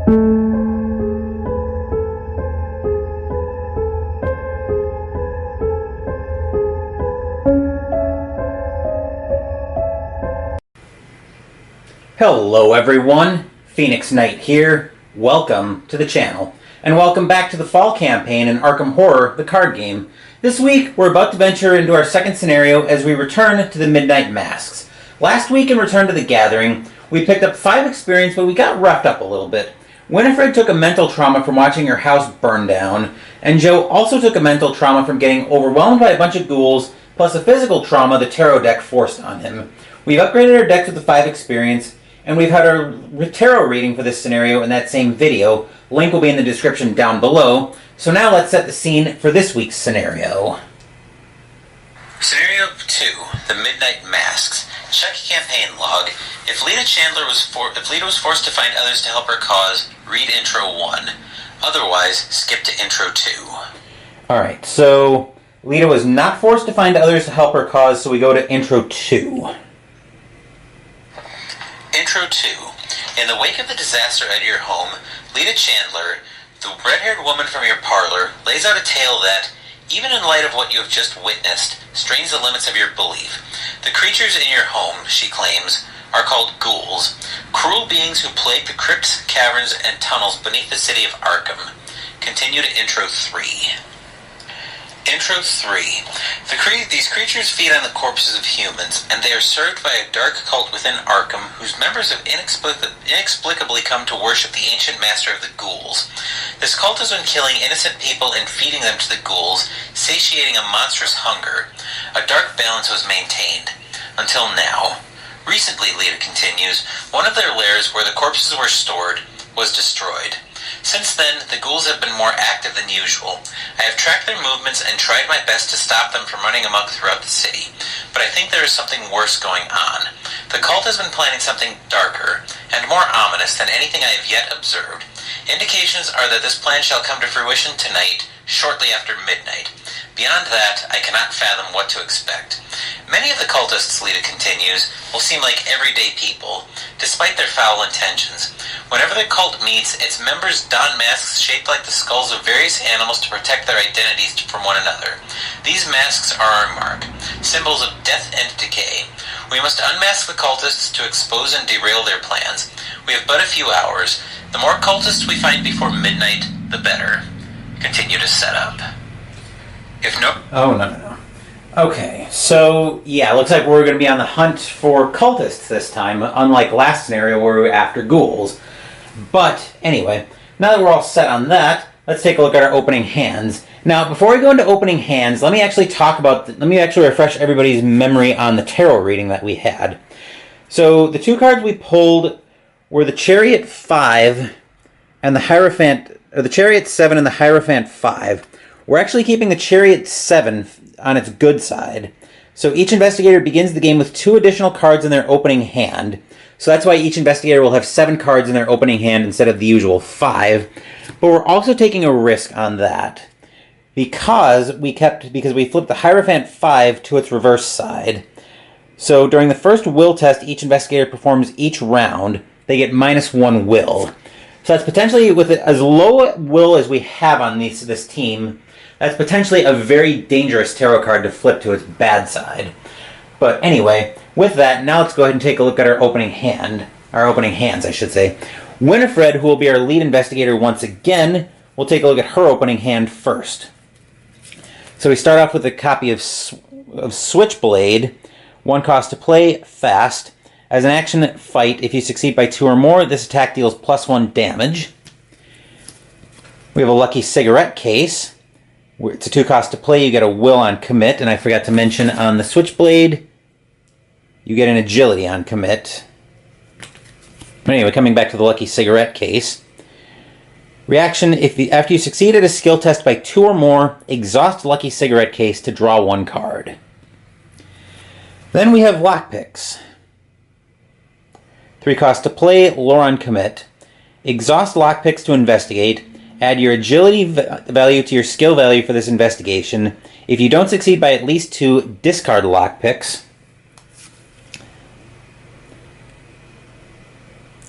Hello everyone, Phoenix Knight here. Welcome to the channel, and welcome back to the fall campaign in Arkham Horror, the card game. This week, we're about to venture into our second scenario as we return to the Midnight Masks. Last week in Return to the Gathering, we picked up 5 experience, but we got roughed up a little bit. Winifred took a mental trauma from watching her house burn down, and Joe also took a mental trauma from getting overwhelmed by a bunch of ghouls, plus a physical trauma the tarot deck forced on him. We've upgraded our decks with the 5 experience, and we've had our tarot reading for this scenario in that same video. Link will be in the description down below. So now let's set the scene for this week's scenario. Scenario 2, the Midnight Masks. Check campaign log. If Lita was forced to find others to help her cause, read intro 1. Otherwise, skip to intro 2. Alright, so Lita was not forced to find others to help her cause, so we go to intro 2. Intro 2. In the wake of the disaster at your home, Lita Chandler, the red-haired woman from your parlor, lays out a tale that, even in light of what you have just witnessed, strains the limits of your belief. The creatures in your home, she claims, are called ghouls, cruel beings who plague the crypts, caverns, and tunnels beneath the city of Arkham. Continue to Intro 3. Intro 3. These creatures feed on the corpses of humans, and they are served by a dark cult within Arkham, whose members have inexplicably come to worship the ancient master of the ghouls. This cult has been killing innocent people and feeding them to the ghouls, satiating a monstrous hunger. A dark balance was maintained. Until now. Recently, Lita continues, one of their lairs where the corpses were stored was destroyed. Since then, the ghouls have been more active than usual. I have tracked their movements and tried my best to stop them from running amok throughout the city, but I think there is something worse going on. The cult has been planning something darker and more ominous than anything I have yet observed. Indications are that this plan shall come to fruition tonight, shortly after midnight. Beyond that, I cannot fathom what to expect. Many of the cultists, Lita continues, will seem like everyday people, despite their foul intentions. Whenever the cult meets, its members don masks shaped like the skulls of various animals to protect their identities from one another. These masks are our mark, symbols of death and decay. We must unmask the cultists to expose and derail their plans. We have but a few hours. The more cultists we find before midnight, the better. Continue to set up. If no... Oh, no. Okay, so, yeah, looks like we're going to be on the hunt for cultists this time, unlike last scenario where we were after ghouls. But, anyway, now that we're all set on that, let's take a look at our opening hands. Now, before we go into opening hands, let me actually refresh everybody's memory on the tarot reading that we had. So, the 2 cards we pulled were the Chariot 5 and the Hierophant, or the Chariot 7 and the Hierophant 5. We're actually keeping the Chariot 7 on its good side. So each investigator begins the game with 2 additional cards in their opening hand. So that's why each investigator will have 7 cards in their opening hand instead of the usual 5. But we're also taking a risk on that because we flipped the Hierophant 5 to its reverse side. So during the first will test each investigator performs each round, they get -1 will. So that's potentially, with as low will as we have on this team, that's potentially a very dangerous tarot card to flip to its bad side. But anyway, with that, now let's go ahead and take a look at our opening hands, I should say. Winifred, who will be our lead investigator once again, will take a look at her opening hand first. So we start off with a copy of Switchblade, 1 cost to play, fast. As an action fight, if you succeed by 2 or more, this attack deals +1 damage. We have a lucky cigarette case. It's a 2 cost to play, you get a will on commit, and I forgot to mention on the Switchblade, you get an agility on commit. But anyway, coming back to the lucky cigarette case. Reaction, after you succeed at a skill test by 2 or more, exhaust lucky cigarette case to draw 1 card. Then we have lockpicks. 3 cost to play, lore on commit. Exhaust lockpicks to investigate. Add your agility value to your skill value for this investigation. If you don't succeed by at least 2, discard lockpicks.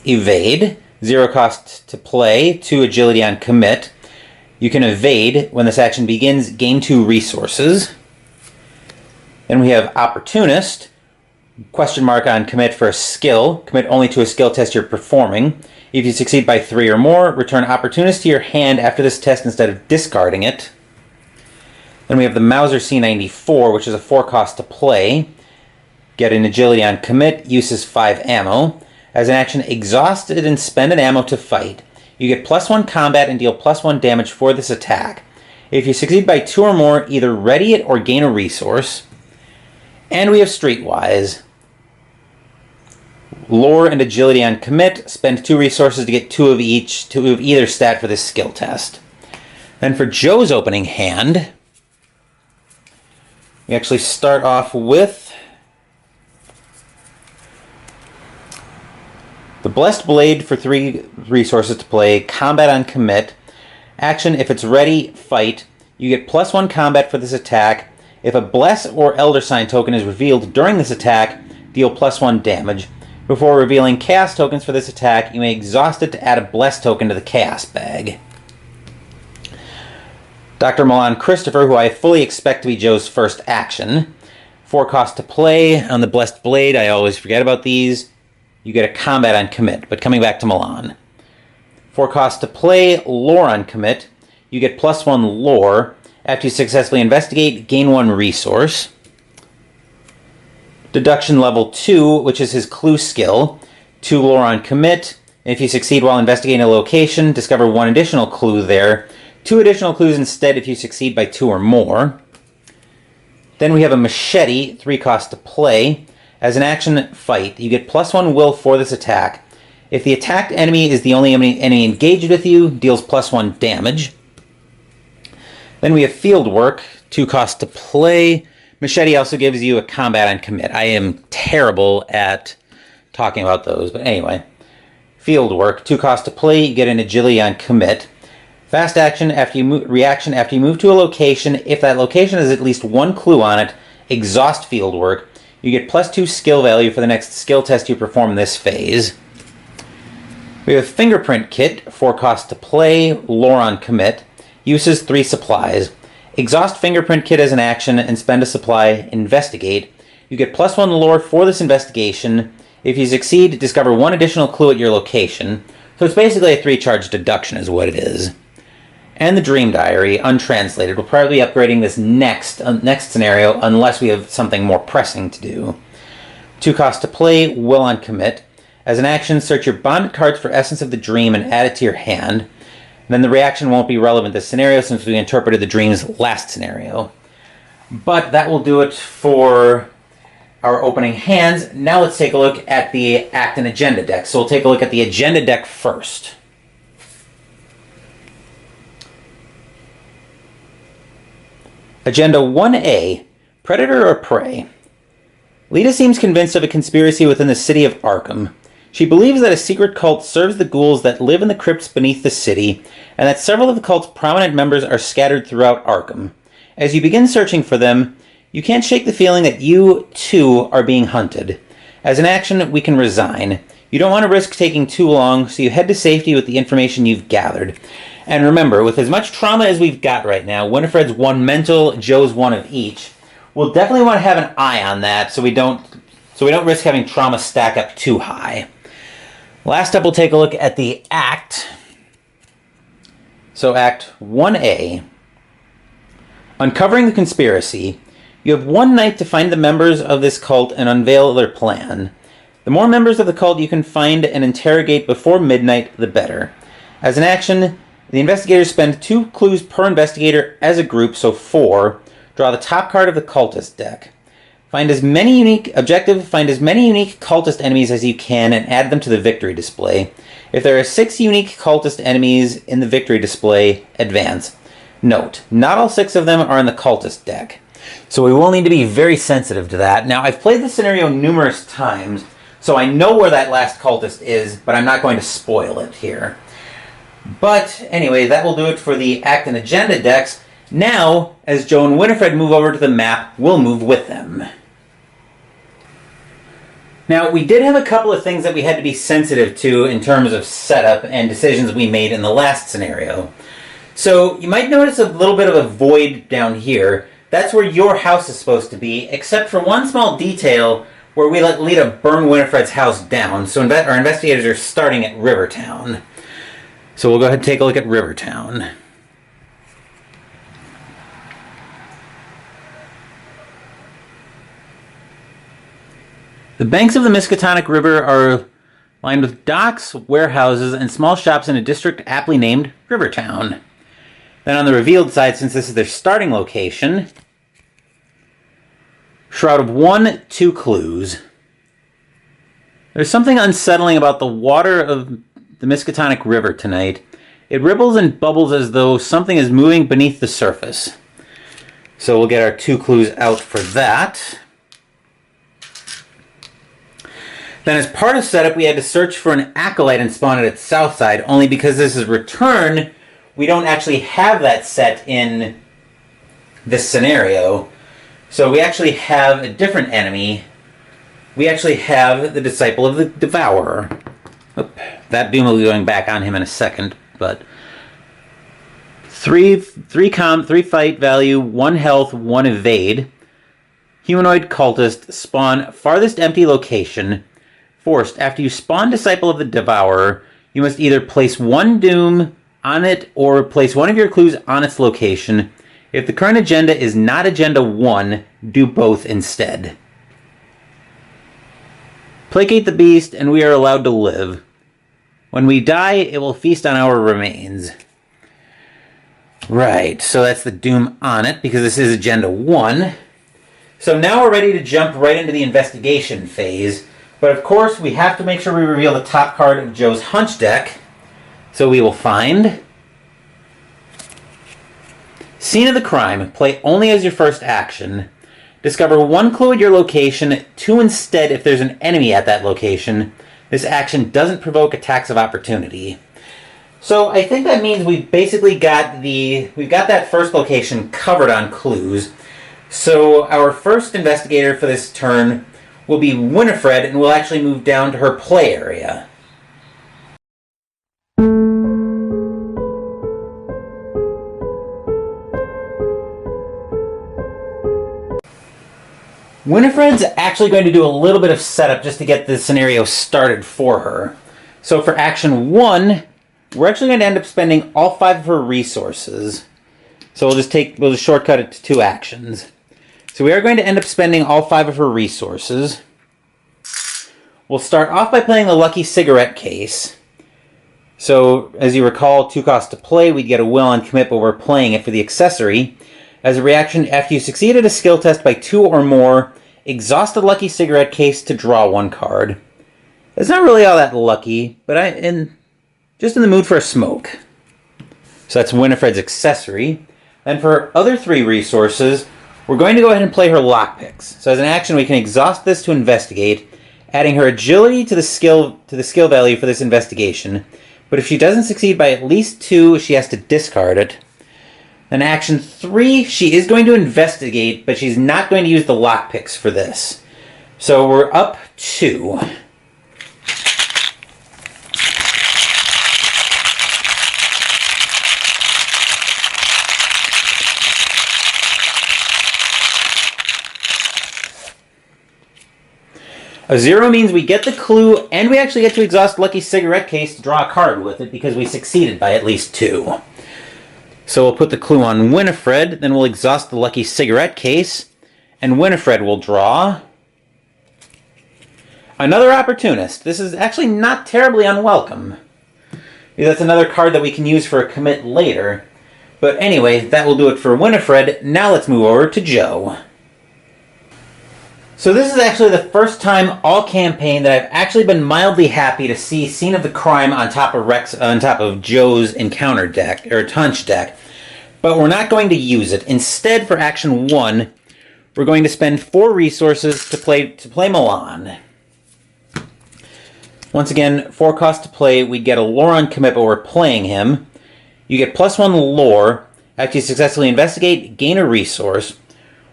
Evade. 0 cost to play, 2 agility on commit. You can evade when this action begins, gain 2 resources. Then we have Opportunist, question mark on commit for a skill. Commit only to a skill test you're performing. If you succeed by 3 or more, return Opportunist to your hand after this test instead of discarding it. Then we have the Mauser C94, which is a 4 cost to play. Get an agility on commit, uses 5 ammo. As an action, exhaust it and spend an ammo to fight. You get +1 combat and deal +1 damage for this attack. If you succeed by 2 or more, either ready it or gain a resource. And we have Streetwise. Lore and agility on commit. Spend 2 resources to get 2 of either stat for this skill test. Then for Joe's opening hand, we actually start off with the Blessed Blade for 3 resources to play. Combat on commit. Action, if it's ready, fight. You get +1 combat for this attack. If a Bless or Elder Sign token is revealed during this attack, deal +1 damage. Before revealing Chaos tokens for this attack, you may exhaust it to add a Bless token to the Chaos bag. Dr. Milan Christopher, who I fully expect to be Joe's first action. 4 cost to play. On the Blessed Blade, I always forget about these. You get a combat on commit, but coming back to Milan. 4 cost to play, lore on commit. You get +1 lore. After you successfully investigate, gain 1 resource. Deduction level 2, which is his clue skill. 2 lore on commit. If you succeed while investigating a location, discover 1 additional clue there. 2 additional clues instead if you succeed by 2 or more. Then we have a machete, 3 cost to play. As an action, fight. You get +1 will for this attack. If the attacked enemy is the only enemy engaged with you, deals +1 damage. Then we have Field Work, 2 cost to play. Machete also gives you a combat on commit. I am terrible at talking about those, but anyway. Field Work, 2 cost to play. You get an agility on commit. Fast action after you reaction after you move to a location. If that location has at least 1 clue on it, exhaust Field Work. You get +2 skill value for the next skill test you perform this phase. We have Fingerprint Kit, 4 cost to play, lore on commit. Uses 3 supplies. Exhaust Fingerprint Kit as an action and spend a supply, investigate. You get +1 lore for this investigation. If you succeed, discover 1 additional clue at your location. So it's basically a 3-charge deduction is what it is. And the Dream Diary, untranslated. We'll probably be upgrading this next scenario unless we have something more pressing to do. 2 cost to play, will on commit. As an action, search your bonded cards for Essence of the Dream and add it to your hand. Then the reaction won't be relevant to this scenario since we interpreted the dream's last scenario. But that will do it for our opening hands. Now let's take a look at the Act and Agenda deck. So we'll take a look at the Agenda deck first. Agenda 1A, Predator or Prey. Lita seems convinced of a conspiracy within the city of Arkham. She believes that a secret cult serves the ghouls that live in the crypts beneath the city, and that several of the cult's prominent members are scattered throughout Arkham. As you begin searching for them, you can't shake the feeling that you, too, are being hunted. As an action, we can resign. You don't want to risk taking too long, so you head to safety with the information you've gathered. And remember, with as much trauma as we've got right now, Winifred's 1 mental, Joe's 1 of each, we'll definitely want to have an eye on that so we don't risk having trauma stack up too high. Last up, we'll take a look at the Act. So Act 1A. Uncovering the conspiracy. You have 1 night to find the members of this cult and unveil their plan. The more members of the cult you can find and interrogate before midnight, the better. As an action, the investigators spend 2 clues per investigator as a group, so 4. Draw the top card of the cultist deck. Find as many unique cultist enemies as you can and add them to the victory display. If there are 6 unique cultist enemies in the victory display, advance. Note, not all 6 of them are in the cultist deck, so we will need to be very sensitive to that. Now, I've played the scenario numerous times, so I know where that last cultist is, but I'm not going to spoil it here. But anyway, that will do it for the Act and Agenda decks. Now, as Joe and Winifred move over to the map, we'll move with them. Now, we did have a couple of things that we had to be sensitive to in terms of setup and decisions we made in the last scenario. So, you might notice a little bit of a void down here. That's where your house is supposed to be, except for one small detail where we let Lita burn Winifred's house down. So our investigators are starting at Rivertown. So we'll go ahead and take a look at Rivertown. The banks of the Miskatonic River are lined with docks, warehouses, and small shops in a district aptly named Rivertown. Then on the revealed side, since this is their starting location, shroud of 1, 2 clues. There's something unsettling about the water of the Miskatonic River tonight. It ripbles and bubbles as though something is moving beneath the surface. So we'll get our 2 clues out for that. Then as part of setup, we had to search for an acolyte and spawn it at Southside, only because this is Return, we don't actually have that set in this scenario. So we actually have a different enemy. We actually have the Disciple of the Devourer. Oop, that beam will be going back on him in a second, but 3 fight value, 1 health, 1 evade. Humanoid cultist, spawn farthest empty location. Forced, after you spawn Disciple of the Devourer, you must either place 1 doom on it or place 1 of your clues on its location. If the current agenda is not Agenda 1, do both instead. Placate the beast, and we are allowed to live. When we die, it will feast on our remains. Right, so that's the doom on it, because this is Agenda 1. So now we're ready to jump right into the investigation phase. But of course, we have to make sure we reveal the top card of Joe's Hunch deck. So we will find Scene of the Crime. Play only as your first action. Discover 1 clue at your location, 2 instead if there's an enemy at that location. This action doesn't provoke attacks of opportunity. So I think that means we've basically got that first location covered on clues. So our first investigator for this turn will be Winifred, and we'll actually move down to her play area. Winifred's actually going to do a little bit of setup just to get the scenario started for her. So for action 1, we're actually going to end up spending all 5 of her resources. So we'll just shortcut it to 2 actions. So we are going to end up spending all 5 of her resources. We'll start off by playing the Lucky Cigarette Case. So, as you recall, 2 costs to play, we'd get a will on commit, but we're playing it for the accessory. As a reaction, after you succeeded a skill test by 2 or more, exhaust the Lucky Cigarette Case to draw 1 card. It's not really all that lucky, but just in the mood for a smoke. So that's Winifred's accessory. Then for her other 3 resources, we're going to go ahead and play her lockpicks. So as an action, we can exhaust this to investigate, adding her agility to the skill value for this investigation. But if she doesn't succeed by at least 2, she has to discard it. Then action 3, she is going to investigate, but she's not going to use the lockpicks for this. So we're up 2. A 0 means we get the clue, and we actually get to exhaust Lucky Cigarette Case to draw a card with it, because we succeeded by at least 2. So we'll put the clue on Winifred, then we'll exhaust the Lucky Cigarette Case, and Winifred will draw another Opportunist. This is actually not terribly unwelcome. That's another card that we can use for a commit later. But anyway, that will do it for Winifred. Now let's move over to Joe. So this is actually the first time all campaign that I've actually been mildly happy to see Scene of the Crime on top of Joe's Encounter deck, or Hunch deck. But we're not going to use it. Instead, for action 1, we're going to spend 4 resources to play Milan. Once again, 4 costs to play. We get a lore on commit, but we're playing him. You get +1 lore. After you successfully investigate, gain a resource.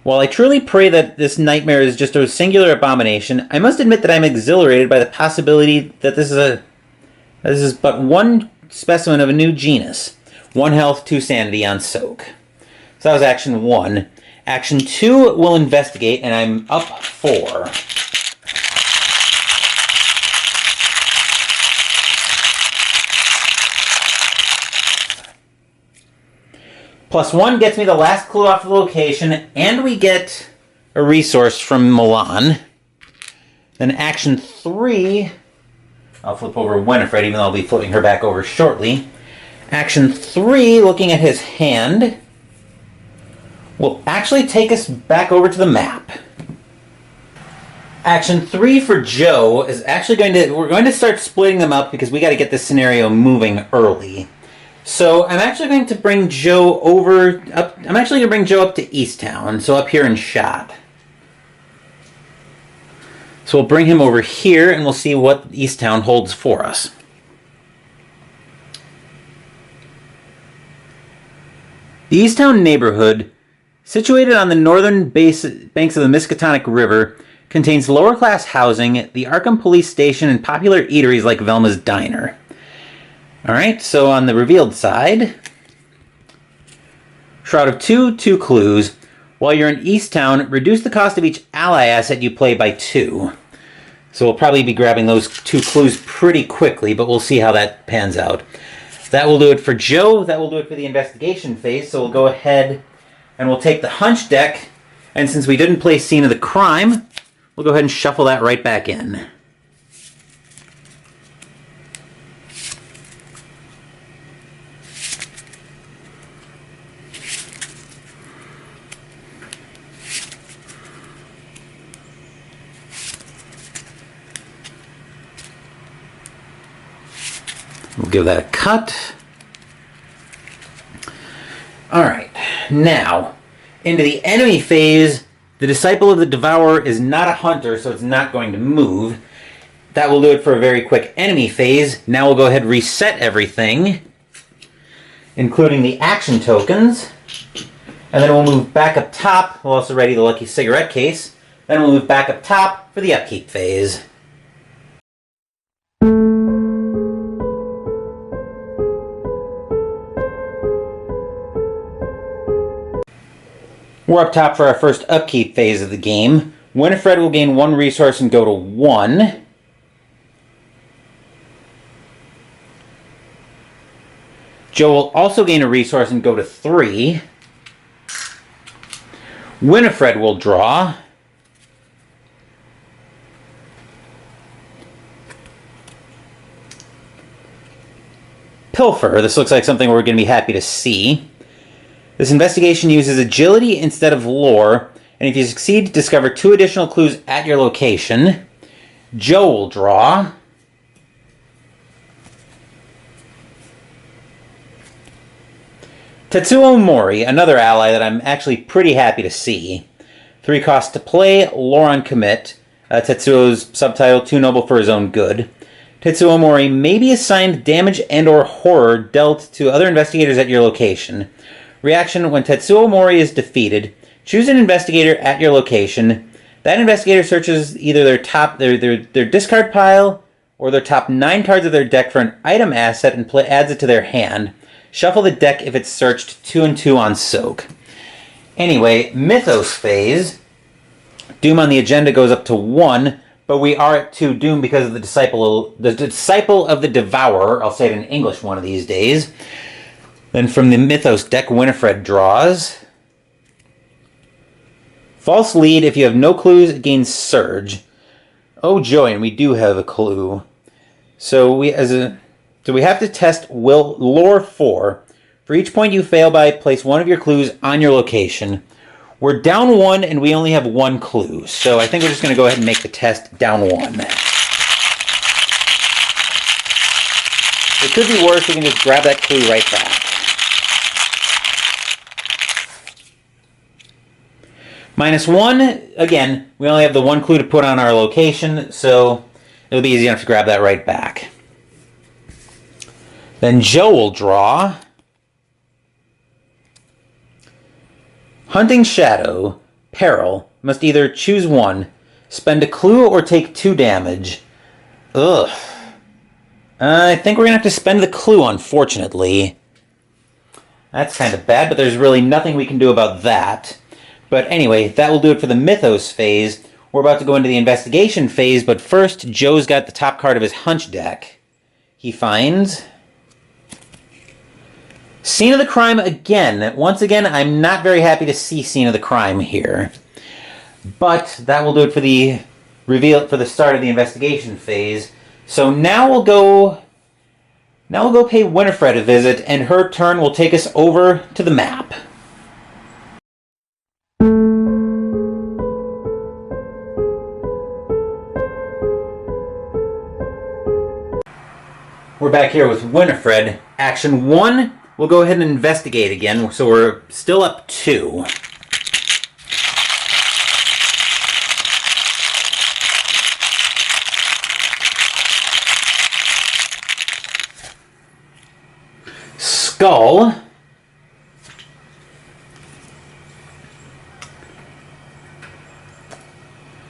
While I truly pray that this nightmare is just a singular abomination, I must admit that I'm exhilarated by the possibility that this is but one specimen of a new genus. 1 health, 2 sanity on soak. So that was action 1. Action 2 will investigate, and I'm up 4. +1 gets me the last clue off the location, and we get a resource from Milan. Then action 3, I'll flip over Winifred, even though I'll be flipping her back over shortly. Action 3, looking at his hand, will actually take us back over to the map. Action 3 for Joe is actually we're going to start splitting them up because we got to get this scenario moving early. So I'm actually going to bring Joe up to Easttown, so up here in shot. So we'll bring him over here and we'll see what Easttown holds for us. The Easttown neighborhood, situated on the northern banks of the Miskatonic River, contains lower-class housing, the Arkham Police Station, and popular eateries like Velma's Diner. Alright, so on the revealed side, Shroud of 2 clues. While you're in Easttown, reduce the cost of each ally asset you play by 2. So we'll probably be grabbing those 2 clues pretty quickly, but we'll see how that pans out. That will do it for Joe. That will do it for the investigation phase. So we'll go ahead and we'll take the hunch deck. And since we didn't play Scene of the Crime, we'll go ahead and shuffle that right back in. We'll give that a cut. Alright, now, into the enemy phase, the Disciple of the Devourer is not a hunter, so it's not going to move. That will do it for a very quick enemy phase. Now we'll go ahead and reset everything, including the action tokens. And then we'll move back up top. We'll also ready the lucky cigarette case. Then we'll move back up top for the upkeep phase. We're up top for our first upkeep phase of the game. Winifred will gain 1 resource and go to 1. Joe will also gain a resource and go to 3. Winifred will draw. Pilfer. This looks like something we're going to be happy to see. This investigation uses agility instead of lore, and if you succeed, discover 2 additional clues at your location. Joe will draw. Tetsuo Mori, another ally that I'm actually pretty happy to see. 3 costs to play, lore on commit. Tetsuo's subtitle, Too Noble for His Own Good. Tetsuo Mori may be assigned damage and or horror dealt to other investigators at your location. Reaction: when Tetsuo Mori is defeated, choose an investigator at your location. That investigator searches either their discard pile or their top 9 cards of their deck for an item asset and adds it to their hand. Shuffle the deck if it's searched 2 and 2 on soak. Anyway, Mythos phase. Doom on the agenda goes up to 1, but we are at 2 Doom because of the Disciple of the Devourer. I'll say it in English one of these days. Then from the Mythos deck, Winifred draws. False lead. If you have no clues, it gains Surge. Oh joy, and we do have a clue. So we have to test lore 4. For each point you fail by, place 1 of your clues on your location. We're down 1, and we only have 1 clue. So I think we're just going to go ahead and make the test down 1. It could be worse. We can just grab that clue right back. -1, again, we only have the 1 clue to put on our location, so it'll be easy enough to grab that right back. Then Joe will draw. Hunting Shadow. Peril. Must either choose one. Spend a clue or take 2 damage. Ugh. I think we're going to have to spend the clue, unfortunately. That's kind of bad, but there's really nothing we can do about that. But anyway, that will do it for the Mythos phase. We're about to go into the investigation phase, but first, Joe's got the top card of his hunch deck. He finds Scene of the Crime again. Once again, I'm not very happy to see Scene of the Crime here. But that will do it for the reveal for the start of the investigation phase. So now we'll go pay Winifred a visit, and her turn will take us over to the map. We're back here with Winifred. Action 1, we'll go ahead and investigate again, so we're still up 2. Skull.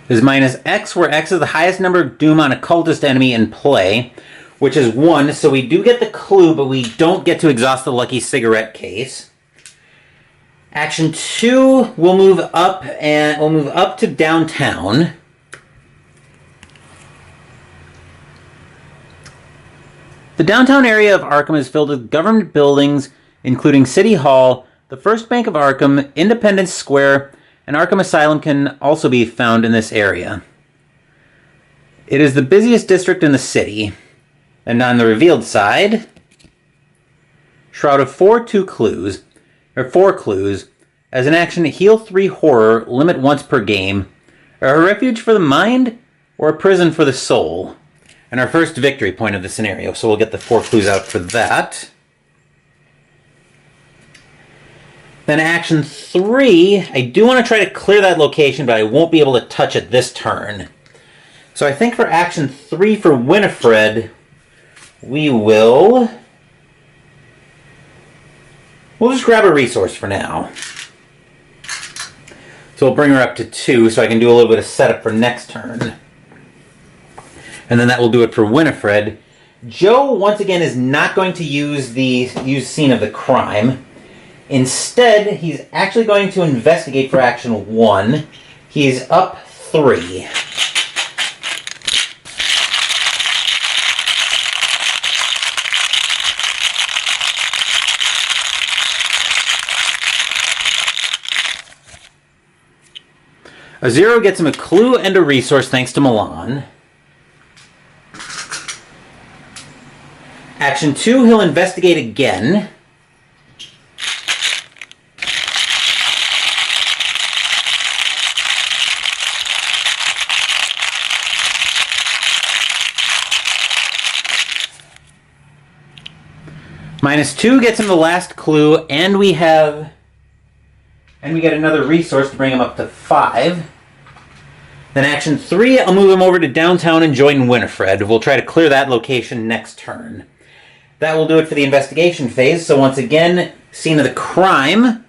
Is minus X, where X is the highest number of doom on a cultist enemy in play, which is 1, so we do get the clue, but we don't get to exhaust the lucky cigarette case. Action 2, we'll move up to downtown. The downtown area of Arkham is filled with government buildings, including City Hall, the First Bank of Arkham, Independence Square, and Arkham Asylum can also be found in this area. It is the busiest district in the city. And on the revealed side, Shroud of 4 clues. As an action, heal 3 horror, limit once per game. A refuge for the mind, or a prison for the soul. And our first victory point of the scenario, so we'll get the 4 clues out for that. Then action 3, I do want to try to clear that location, but I won't be able to touch it this turn. So I think for action 3 for Winifred, we'll just grab a resource for now. So we'll bring her up to 2 so I can do a little bit of setup for next turn. And then that will do it for Winifred. Joe, once again, is not going to use Scene of the Crime. Instead, he's actually going to investigate for action 1. He's up 3. A 0 gets him a clue and a resource thanks to Milan. Action 2, he'll investigate again. Minus 2 gets him the last clue, and we get another resource to bring him up to 5. Then action 3, I'll move him over to downtown and join Winifred. We'll try to clear that location next turn. That will do it for the investigation phase. So once again, Scene of the Crime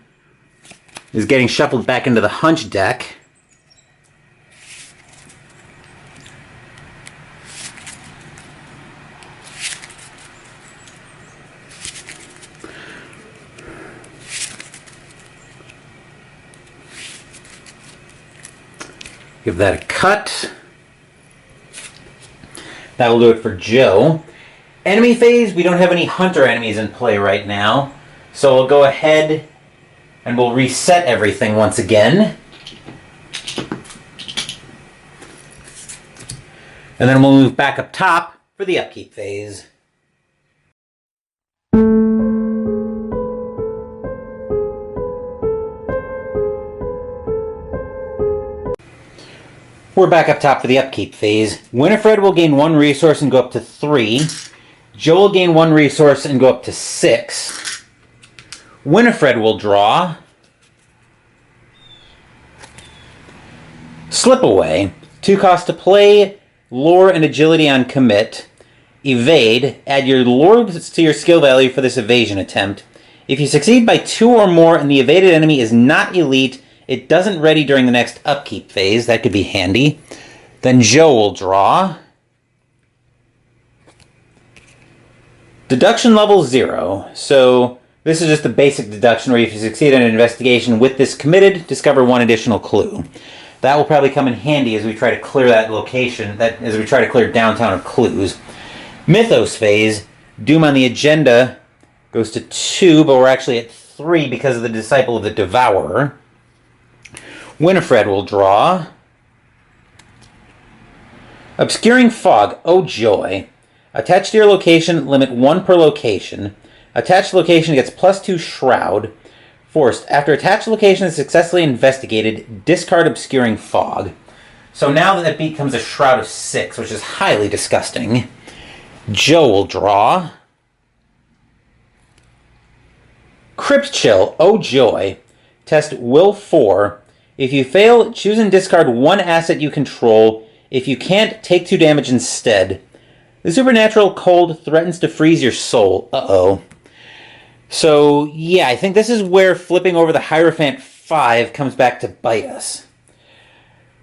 is getting shuffled back into the hunch deck. Give that a cut. That will do it for Joe. Enemy phase, we don't have any hunter enemies in play right now. So we'll go ahead and we'll reset everything once again. And then we'll move back up top for the upkeep phase. We're back up top for the upkeep phase. Winifred will gain 1 resource and go up to 3. Joe will gain 1 resource and go up to 6. Winifred will draw. Slip Away. 2 costs to play, lore and agility on commit. Evade. Add your lore to your skill value for this evasion attempt. If you succeed by 2 or more and the evaded enemy is not elite, It doesn't ready during the next upkeep phase. That could be handy. Then Joe will draw. Deduction level 0. So this is just a basic deduction where if you succeed in an investigation with this committed, discover one additional clue. That will probably come in handy as we try to clear that location, as we try to clear downtown of clues. Mythos phase, Doom on the agenda goes to 2, but we're actually at 3 because of the Disciple of the Devourer. Winifred will draw. Obscuring Fog, oh joy. Attached to your location, limit 1 per location. Attached location gets +2 Shroud. Forced. After attached location is successfully investigated, discard Obscuring Fog. So now that becomes a Shroud of 6, which is highly disgusting. Joe will draw. Crypt Chill, oh joy. Test Will 4. If you fail, choose and discard 1 asset you control. If you can't, take 2 damage instead. The supernatural cold threatens to freeze your soul. Uh-oh. So, yeah, I think this is where flipping over the Hierophant 5 comes back to bite us.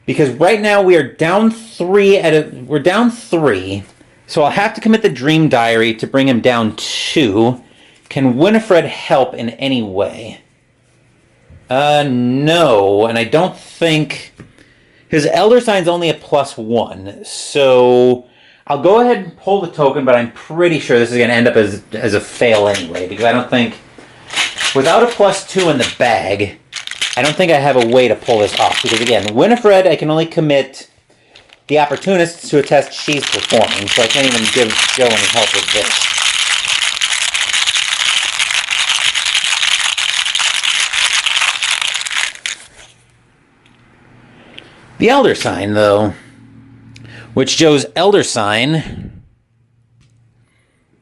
Because right now we are down 3 we're down 3. So I'll have to commit the Dream Diary to bring him down 2. Can Winifred help in any way? No, and I don't think... His Elder Sign's only a +1, so I'll go ahead and pull the token, but I'm pretty sure this is going to end up as a fail anyway, because I don't think... Without a +2 in the bag, I don't think I have a way to pull this off, because again, Winifred, I can only commit the Opportunists to a test she's performing, so I can't even give Joe any help with this. The Elder Sign, though, which Joe's Elder Sign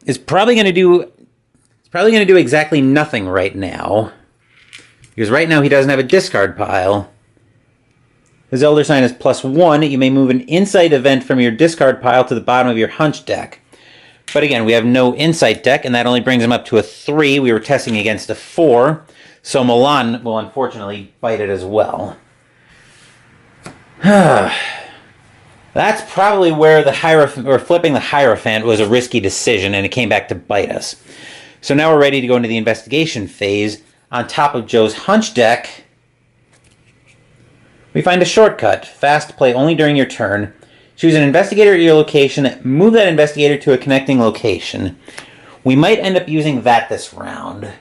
is probably going to do. It's probably going to do exactly nothing right now, because right now he doesn't have a discard pile. His Elder Sign is +1. You may move an insight event from your discard pile to the bottom of your hunch deck. But again, we have no insight deck, and that only brings him up to a 3. We were testing against a 4, so Milan will unfortunately bite it as well. That's probably where the Hierophant, or flipping the Hierophant, was a risky decision, and it came back to bite us. So now we're ready to go into the investigation phase. On top of Joe's hunch deck, we find a shortcut. Fast play only during your turn. Choose an investigator at your location. Move that investigator to a connecting location. We might end up using that this round.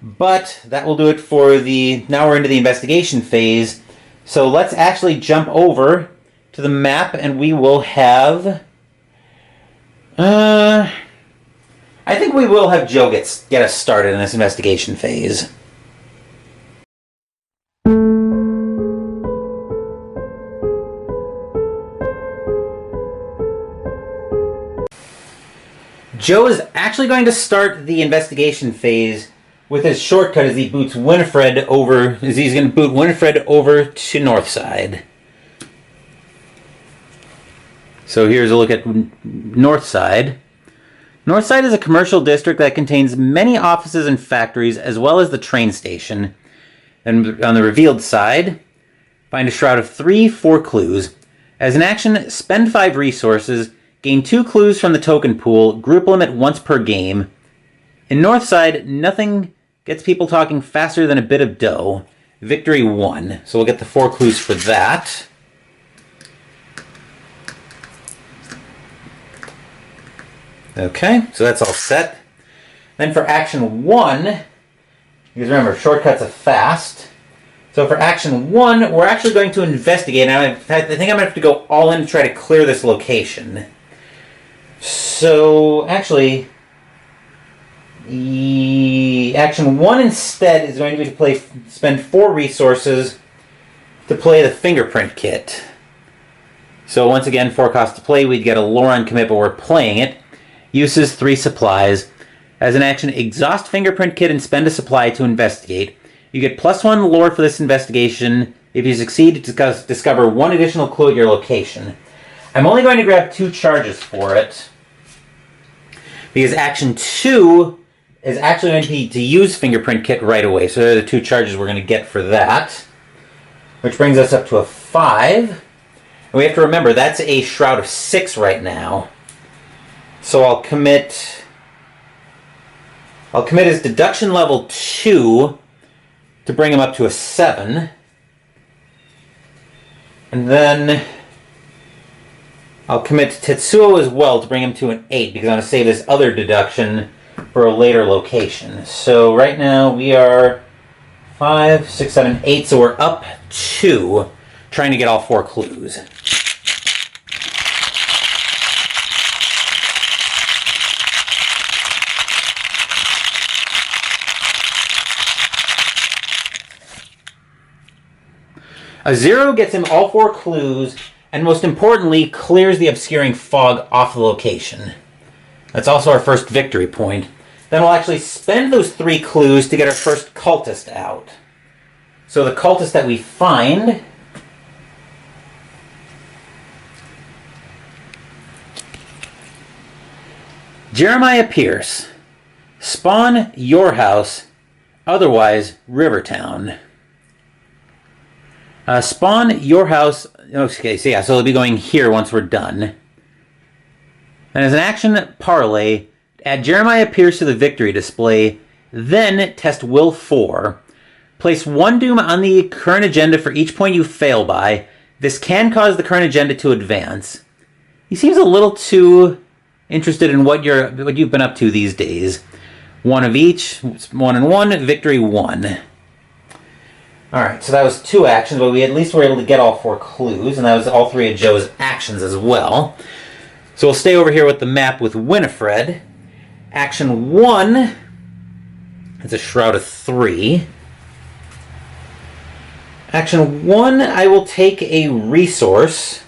But that will do it for the... Now we're into the investigation phase. So let's actually jump over to the map, and we will have... I think we will have Joe get us started in this investigation phase. Joe is actually going to start the investigation phase with his shortcut as he boots Winifred over, as he's going to boot Winifred over to Northside. So here's a look at Northside. Northside is a commercial district that contains many offices and factories, as well as the train station. And on the revealed side, find a shroud of 4 clues. As an action, spend 5 resources, gain 2 clues from the token pool, group limit once per game. In Northside, nothing gets people talking faster than a bit of dough. Victory 1. So we'll get the 4 clues for that. Okay, so that's all set. Then for action 1, because remember, shortcuts are fast. So for action 1, we're actually going to investigate. And I think I'm going to have to go all in to try to clear this location. So, actually... Action 1 instead is going to be to spend 4 resources to play the Fingerprint Kit. So once again, 4 costs to play, we'd get a lore on commit, but we're playing it. Uses 3 supplies. As an action, exhaust Fingerprint Kit and spend a supply to investigate. You get +1 lore for this investigation. If you succeed, discover 1 additional clue at your location. I'm only going to grab 2 charges for it, because action 2 is actually going to be to use Fingerprint Kit right away. So they're the 2 charges we're going to get for that. which brings us up to a 5. And we have to remember, that's a Shroud of 6 right now. So I'll commit his deduction level 2 to bring him up to a 7. And then I'll commit Tetsuo as well to bring him to an 8, because I'm going to save this other deduction for a later location. So right now we are 5, 6, 7, 8, so we're up 2, trying to get all 4 clues. A 0 gets him all 4 clues, and most importantly, clears the obscuring fog off the location. That's also our first victory point. Then we'll actually spend those 3 clues to get our first cultist out. So the cultist that we find Jeremiah Pierce. Spawn your house, otherwise Rivertown. Spawn your house. Okay, so yeah, so it'll be going here once we're done. And as an action parlay, add Jeremiah Pierce to the victory display, then test Will 4. Place 1 doom on the current agenda for each point you fail by. This can cause the current agenda to advance. He seems a little too interested in what you've been up to these days. 1 of each, 1 and 1, victory 1. Alright, so that was 2 actions, but we at least were able to get all 4 clues, and that was all 3 of Joe's actions as well. So we'll stay over here with the map with Winifred. Action 1, it's a Shroud of 3. Action 1, I will take a resource,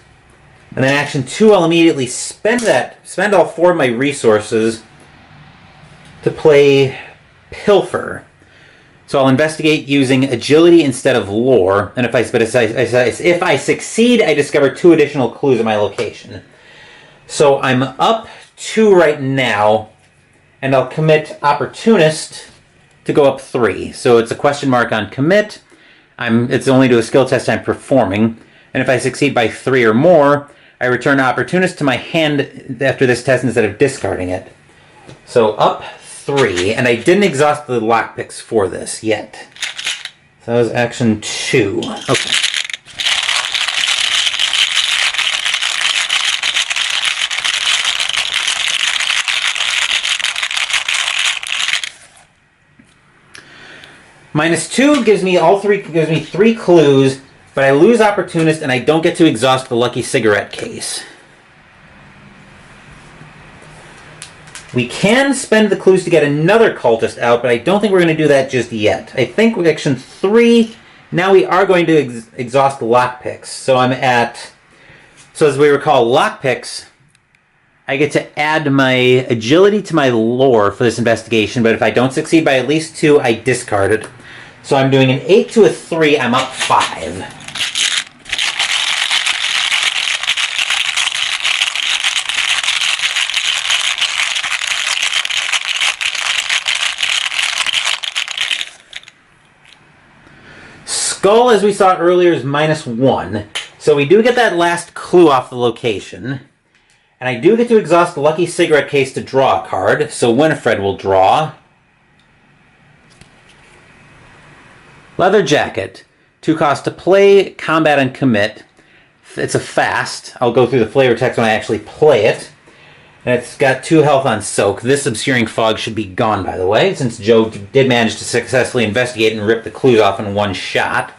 and then action 2, I'll immediately spend all 4 of my resources to play Pilfer. So I'll investigate using agility instead of lore, and if I succeed, I discover 2 additional clues at my location. So I'm up 2 right now, and I'll commit Opportunist to go up 3. So it's a question mark on commit. It's only to a skill test I'm performing, and if I succeed by 3 or more, I return Opportunist to my hand after this test instead of discarding it. So up 3, and I didn't exhaust the lockpicks for this yet. So that was action 2. Okay. -2 gives me 3 clues, but I lose Opportunist and I don't get to exhaust the lucky cigarette case. We can spend the clues to get another cultist out, but I don't think we're going to do that just yet. I think with action 3, now we are going to exhaust the lockpicks. So so as we recall, lockpicks, I get to add my agility to my lore for this investigation, but if I don't succeed by at least 2, I discard it. So I'm doing an 8 to a 3, I'm up 5. Skull, as we saw earlier, is -1. So we do get that last clue off the location. And I do get to exhaust the lucky cigarette case to draw a card. So Winifred will draw. Leather Jacket. 2 cost to play, combat, and commit. It's a fast. I'll go through the flavor text when I actually play it. And it's got 2 health on soak. This obscuring fog should be gone, by the way, since Joe did manage to successfully investigate and rip the clues off in 1 shot.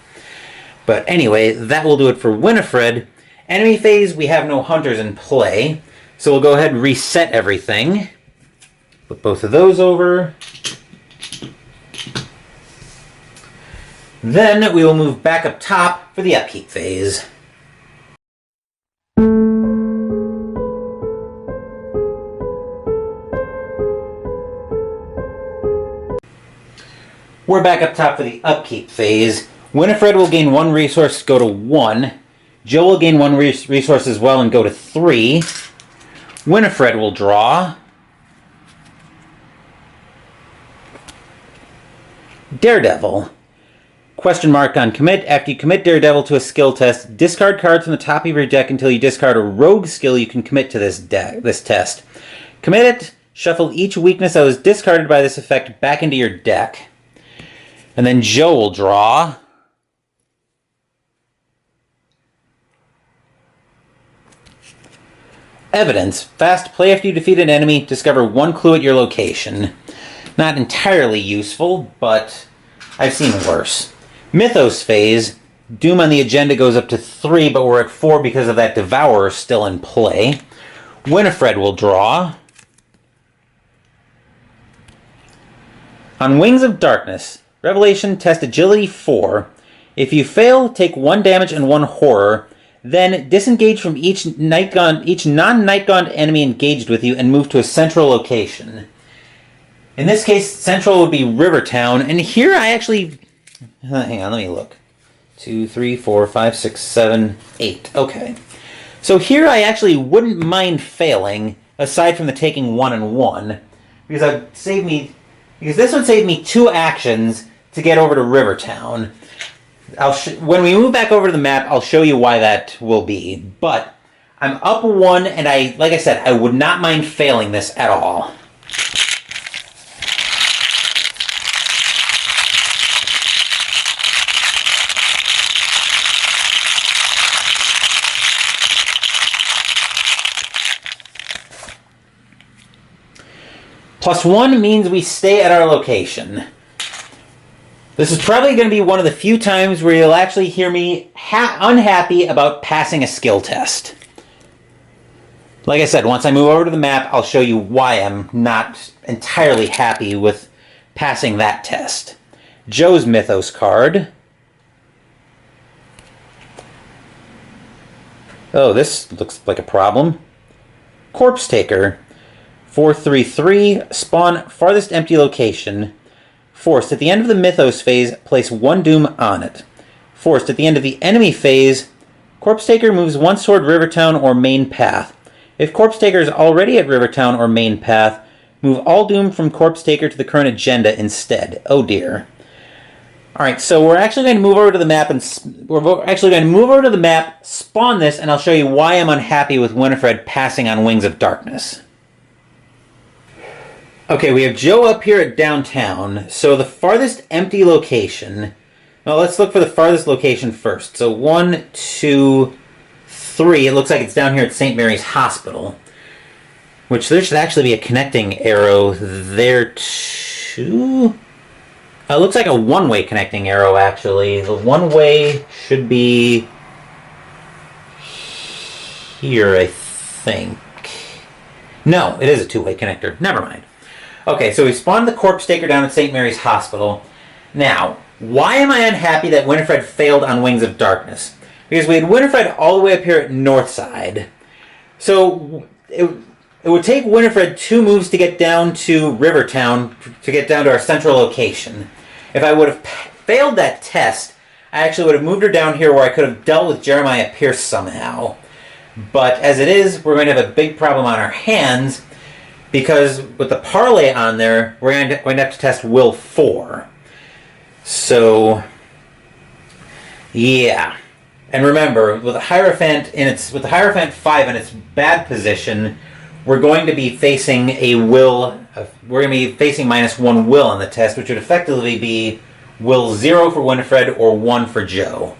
But anyway, that will do it for Winifred. Enemy phase, we have no hunters in play. So we'll go ahead and reset everything. Put both of those over. Then we will move back up top for the upkeep phase. We're back up top for the upkeep phase. Winifred will gain 1 resource, go to 1. Joe will gain 1 resource as well and go to 3. Winifred will draw. Daredevil. Question mark on commit. After you commit Daredevil to a skill test, discard cards from the top of your deck until you discard a rogue skill you can commit to this test. Commit it. Shuffle each weakness that was discarded by this effect back into your deck. And then Joe will draw. Evidence. Fast, play after you defeat an enemy. Discover one clue at your location. Not entirely useful, but I've seen worse. Mythos Phase. Doom on the agenda goes up to 3, but we're at 4 because of that Devourer still in play. Winifred will draw. On Wings of Darkness, Revelation, test Agility 4. If you fail, take 1 damage and 1 horror. Then disengage from each non-Nightgaunt enemy engaged with you and move to a central location. In this case, central would be Rivertown. And here I actually... Hang on, let me look. 2, 3, 4, 5, 6, 7, 8. Okay. So here I actually wouldn't mind failing, aside from the taking 1 and 1. Because this would save me 2 actions to get over to Rivertown. When we move back over to the map, I'll show you why that will be. But I'm up 1, and like I said, I would not mind failing this at all. +1 means we stay at our location. This is probably going to be one of the few times where you'll actually hear me unhappy about passing a skill test. Like I said, once I move over to the map, I'll show you why I'm not entirely happy with passing that test. Joe's Mythos card. Oh, this looks like a problem. Corpse Taker. 4/3/3, spawn farthest empty location. Forced. At the end of the Mythos phase, place 1 Doom on it. Forced. At the end of the enemy phase, Corpse Taker moves 1 toward Rivertown or main path. If Corpse Taker is already at Rivertown or main path, move all Doom from Corpse Taker to the current agenda instead. Oh dear. Alright, so we're actually going to move over to the map spawn this, and I'll show you why I'm unhappy with Winifred passing on Wings of Darkness. Okay, we have Joe up here at downtown. So the farthest empty location... Well, let's look for the farthest location first. So 1, 2, 3. It looks like it's down here at St. Mary's Hospital. Which there should actually be a connecting arrow there too. It looks like a one-way connecting arrow, actually. The one-way should be here, I think. No, it is a two-way connector. Never mind. Okay, so we spawned the Corpse Taker down at St. Mary's Hospital. Now, why am I unhappy that Winifred failed on Wings of Darkness? Because we had Winifred all the way up here at Northside. So, it would take Winifred 2 moves to get down to Rivertown, to get down to our central location. If I would have failed that test, I actually would have moved her down here where I could have dealt with Jeremiah Pierce somehow. But as it is, we're going to have a big problem on our hands, because with the parlay on there, we're going to have to test Will 4. So, yeah. And remember, with the Hierophant 5 in its bad position, we're going to be facing a will. We're going to be facing -1 will on the test, which would effectively be Will 0 for Winifred or 1 for Joe.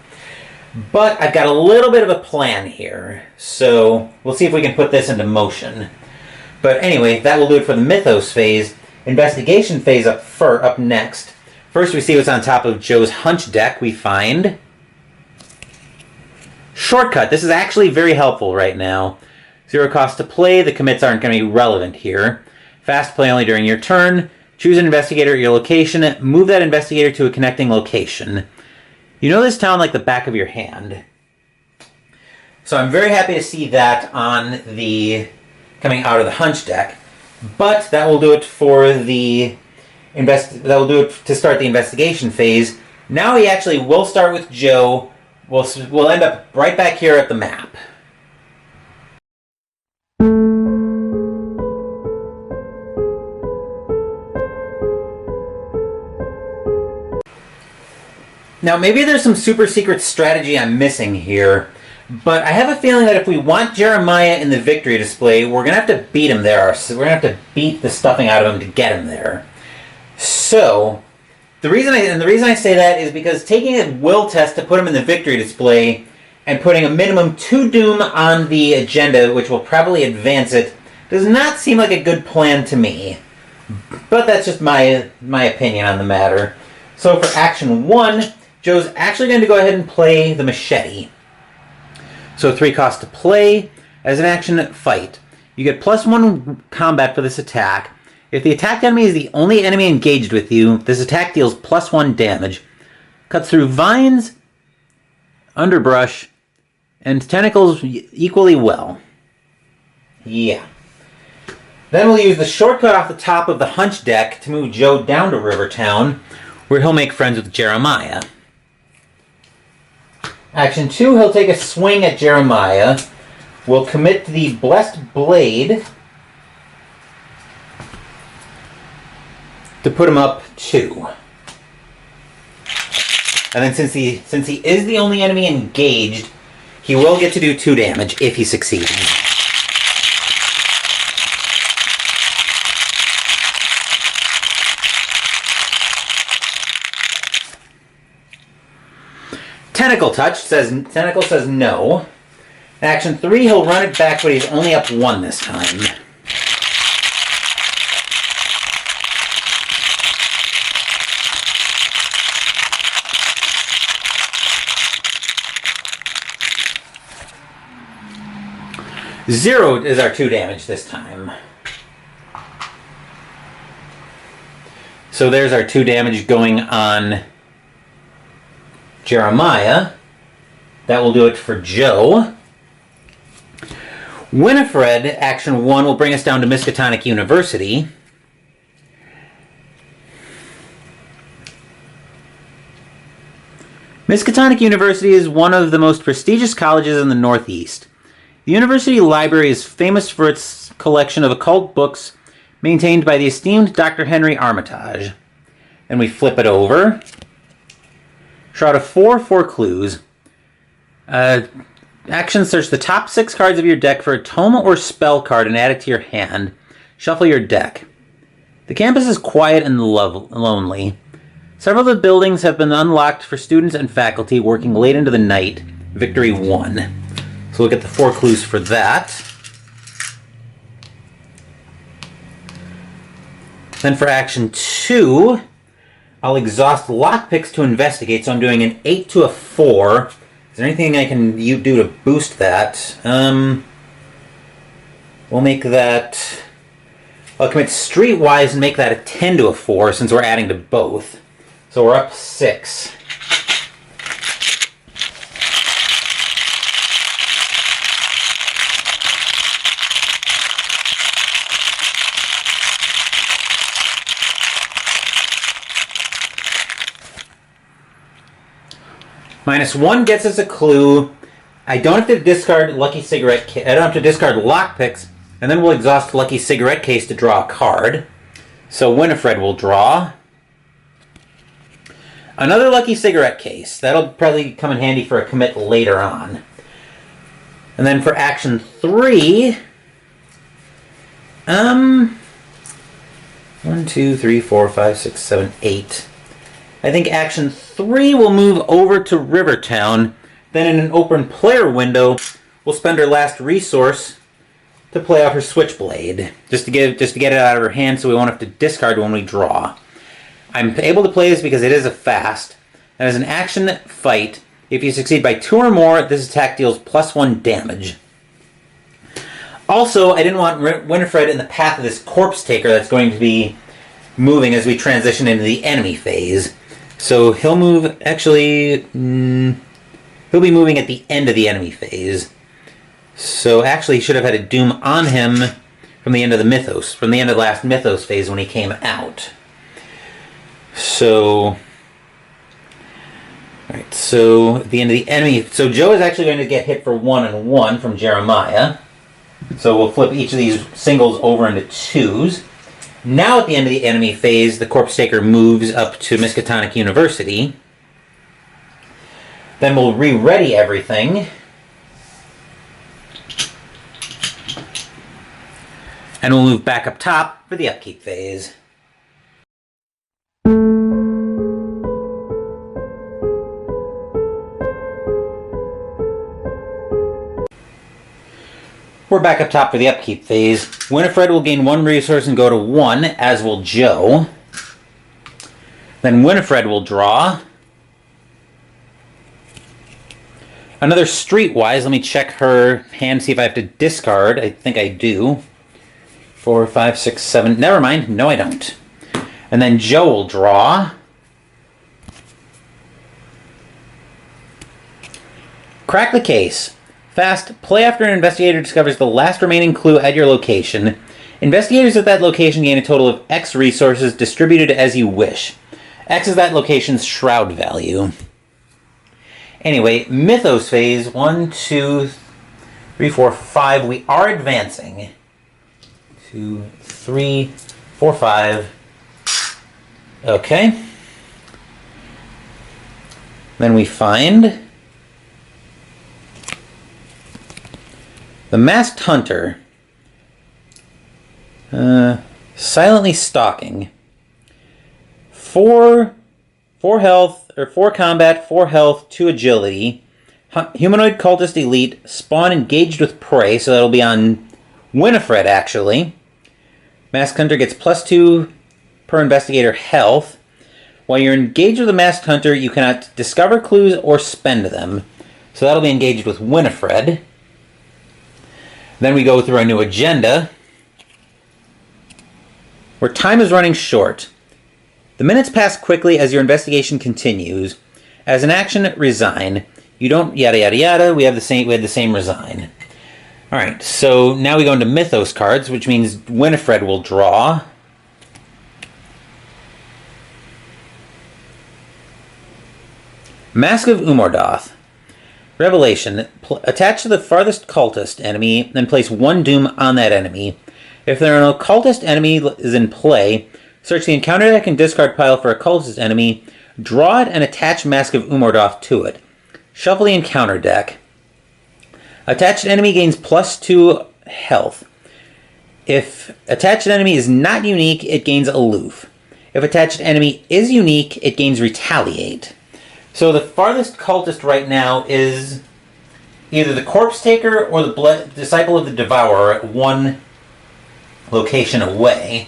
But I've got a little bit of a plan here, so we'll see if we can put this into motion. But anyway, that will do it for the Mythos phase. Investigation phase up next. First, we see what's on top of Joe's Hunch deck. We find Shortcut. This is actually very helpful right now. 0 cost to play. The commits aren't going to be relevant here. Fast play only during your turn. Choose an investigator at your location. Move that investigator to a connecting location. You know this town like the back of your hand. So I'm very happy to see that on the coming out of the Hunch deck. But that will do it for the that will do it to start the investigation phase. Now we actually will start with Joe. We'll end up right back here at the map. Now, maybe there's some super secret strategy I'm missing here, but I have a feeling that if we want Jeremiah in the victory display, we're going to have to beat him there. So we're going to have to beat the stuffing out of him to get him there. So, the reason I say that is because taking a will test to put him in the victory display and putting a minimum 2 doom on the agenda, which will probably advance it, does not seem like a good plan to me. But that's just my opinion on the matter. So for action 1, Joe's actually going to go ahead and play the machete. So 3 cost to play. As an action, fight. You get +1 combat for this attack. If the attacked enemy is the only enemy engaged with you, this attack deals +1 damage. Cuts through vines, underbrush, and tentacles equally well. Yeah. Then we'll use the shortcut off the top of the Hunch deck to move Joe down to Rivertown, where he'll make friends with Jeremiah. Action 2, he'll take a swing at Jeremiah. We'll commit the Blessed Blade to put him up 2. And then since he is the only enemy engaged, he will get to do 2 damage if he succeeds. Tentacle says no. Action 3, he'll run it back, but he's only up 1 this time. Zero is our 2 damage this time. So there's our 2 damage going on Jeremiah. That will do it for Joe. Winifred, action 1, will bring us down to Miskatonic University. Miskatonic University is one of the most prestigious colleges in the Northeast. The university library is famous for its collection of occult books maintained by the esteemed Dr. Henry Armitage. And we flip it over. Shroud of 4 clues. Action, search the top 6 cards of your deck for a tome or spell card and add it to your hand. Shuffle your deck. The campus is quiet and lonely. Several of the buildings have been unlocked for students and faculty working late into the night. Victory 1. So we'll get the 4 clues for that. Then for action 2, I'll exhaust lockpicks to investigate, so I'm doing an 8 to a 4. Is there anything I can do to boost that? We'll make that... I'll commit Streetwise and make that a 10 to a 4 since we're adding to both. So we're up 6. -1 gets us a clue. I don't have to discard Lucky Cigarette Case. I don't have to discard lockpicks, and then we'll exhaust Lucky Cigarette Case to draw a card. So Winifred will draw another Lucky Cigarette Case. That'll probably come in handy for a commit later on. And then for action 3, 1, 2, 3, 4, 5, 6, 7, 8. I think action 3 will move over to Rivertown. Then in an open player window, we'll spend our last resource to play out her Switchblade. Just to get it out of her hand so we won't have to discard when we draw. I'm able to play this because it is a fast. And as an action fight, if you succeed by 2 or more, this attack deals +1 damage. Also, I didn't want Winifred in the path of this Corpse Taker that's going to be moving as we transition into the enemy phase. So he'll move, actually, he'll be moving at the end of the enemy phase. So actually he should have had a doom on him from the end of the Mythos, from the end of the last Mythos phase when he came out. So, alright, so at the end of the enemy, so Joe is actually going to get hit for 1 and 1 from Jeremiah. So we'll flip each of these singles over into 2s. Now at the end of the enemy phase, the Corpse Taker moves up to Miskatonic University. Then we'll re-ready everything. And we'll move back up top for the upkeep phase. We're back up top for the upkeep phase. Winifred will gain 1 resource and go to 1, as will Joe. Then Winifred will draw. Another streetwise. Let me check her hand, see if I have to discard. I think I do. 4, 5, 6, 7. Never mind. No, I don't. And then Joe will draw. Crack the case. Fast, play after an investigator discovers the last remaining clue at your location. Investigators at that location gain a total of X resources distributed as you wish. X is that location's shroud value. Anyway, Mythos phase. 1, 2, 3, 4, 5. We are advancing. 2, 3, 4, 5. Okay. Then we find the Masked Hunter. Silently stalking. 4 health, or 4 combat, 4 health, 2 agility. Humanoid cultist elite. Spawn engaged with prey, so that'll be on Winifred, actually. Masked Hunter gets +2 per investigator health. While you're engaged with a Masked Hunter, you cannot discover clues or spend them. So that'll be engaged with Winifred. Then we go through our new agenda, where time is running short. The minutes pass quickly as your investigation continues. As an action, resign. You don't yada yada yada. We had the same resign. All right. So now we go into Mythos cards, which means Winifred will draw. Mask of Umordoth. Revelation. Attach to the farthest cultist enemy, then place 1 doom on that enemy. If there are no cultist enemy is in play, search the encounter deck and discard pile for a cultist enemy, draw it and attach Mask of Umordoth to it. Shuffle the encounter deck. Attached enemy gains +2 health. If attached enemy is not unique, it gains aloof. If attached enemy is unique, it gains retaliate. So the farthest cultist right now is either the Corpse Taker or the Disciple of the Devourer at 1 location away.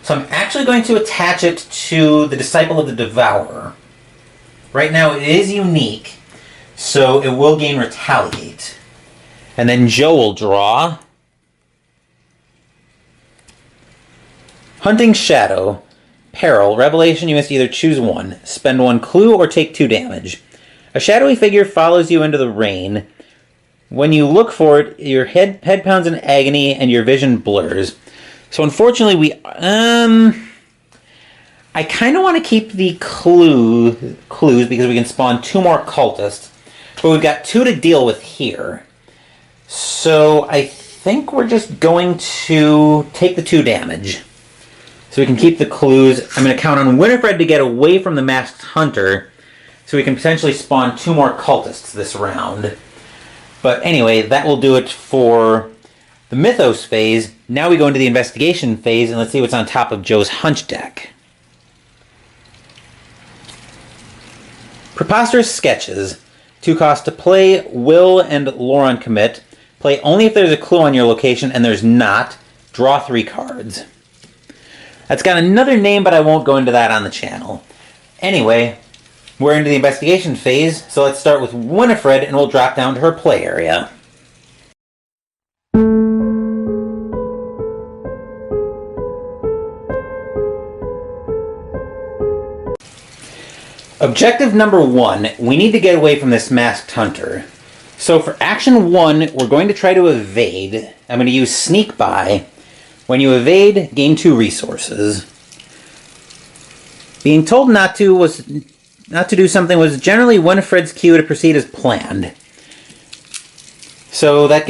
So I'm actually going to attach it to the Disciple of the Devourer. Right now it is unique, so it will gain retaliate. And then Joe will draw. Hunting Shadow. Peril. Revelation, you must either choose 1. Spend 1 clue or take 2 damage. A shadowy figure follows you into the rain. When you look for it, your head pounds in agony and your vision blurs. So unfortunately I kind of want to keep the clues because we can spawn 2 more cultists. But we've got 2 to deal with here. So I think we're just going to take the 2 damage. So we can keep the clues. I'm going to count on Winifred to get away from the Masked Hunter, so we can potentially spawn 2 more cultists this round. But anyway, that will do it for the Mythos phase. Now we go into the investigation phase, and let's see what's on top of Joe's hunch deck. Preposterous Sketches. 2 costs to play, Will and Lauren commit. Play only if there's a clue on your location, and there's not. Draw 3 cards. That's got another name, but I won't go into that on the channel. Anyway, we're into the investigation phase, so let's start with Winifred, and we'll drop down to her play area. Objective number 1, we need to get away from this Masked Hunter. So for action 1, we're going to try to evade. I'm going to use Sneak By. When you evade, gain 2 resources. Being told not to do something was generally Winifred's cue to proceed as planned. So that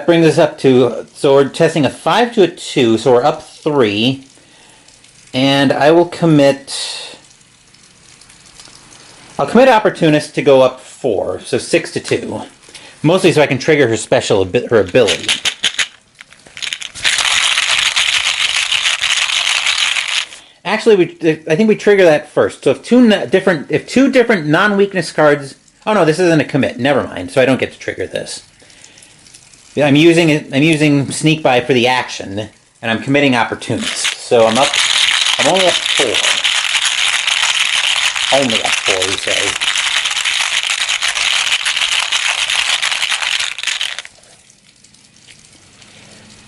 brings us up to, so we're testing a 5 to a 2, so we're up 3. And I will commit I'll commit Opportunist to go up 4, so 6 to 2. Mostly so I can trigger her ability. Actually, I think we trigger that first. So if two different non-weakness cards... Oh no, this isn't a commit. Never mind. So I don't get to trigger this. I'm using Sneak By for the action, and I'm committing Opportunist. So I'm only up 4. Only up 4, we say.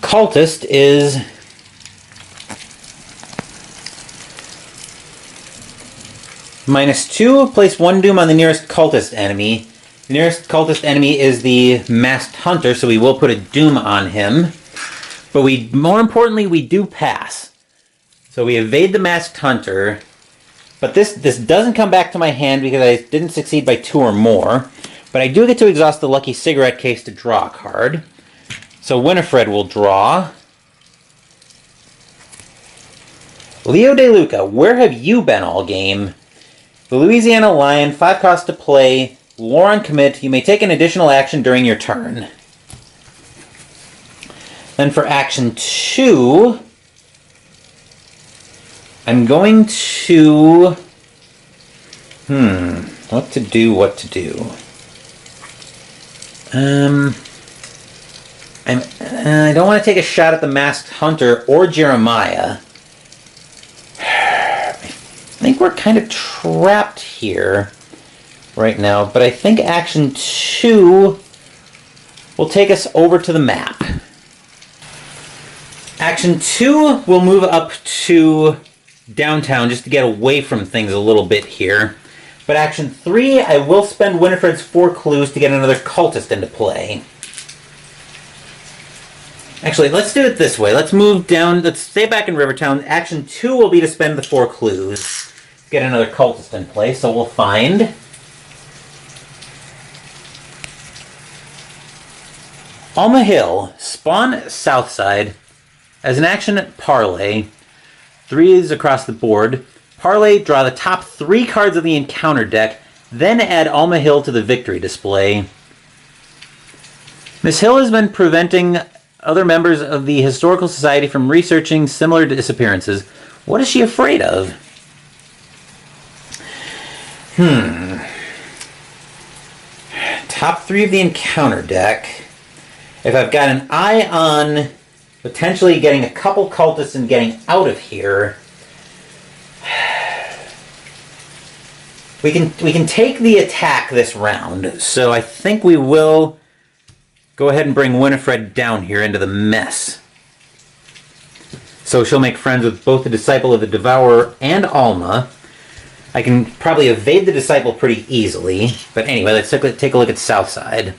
Cultist is -2. Place 1 doom on the nearest cultist enemy. The nearest cultist enemy is the Masked Hunter, so we will put a doom on him. But more importantly, we do pass. So we evade the Masked Hunter. But this doesn't come back to my hand because I didn't succeed by 2 or more. But I do get to exhaust the Lucky Cigarette Case to draw a card. So Winifred will draw. Leo De Luca, where have you been all game? The Louisiana Lion, 5 cost to play. Lore on commit. You may take an additional action during your turn. Then for action 2, I'm going to... What to do. I don't want to take a shot at the Masked Hunter or Jeremiah. I think we're kind of trapped here right now, but I think action 2 will take us over to the map. Action 2 will move up to downtown just to get away from things a little bit here. But action 3, I will spend Winifred's 4 clues to get another cultist into play. Actually, let's do it this way. Let's move down. Let's stay back in Rivertown. Action 2 will be to spend the 4 clues. Get another cultist in play, so we'll find... Alma Hill. Spawn Southside. As an action, Parlay. 3 is across the board. Parlay, draw the top 3 cards of the encounter deck, then add Alma Hill to the victory display. Miss Hill has been preventing other members of the Historical Society from researching similar disappearances. What is she afraid of? Top 3 of the encounter deck. If I've got an eye on potentially getting a couple cultists and getting out of here, we can take the attack this round. So I think we will go ahead and bring Winifred down here into the mess. So she'll make friends with both the Disciple of the Devourer and Alma. I can probably evade the Disciple pretty easily. But anyway, let's take a look at Southside.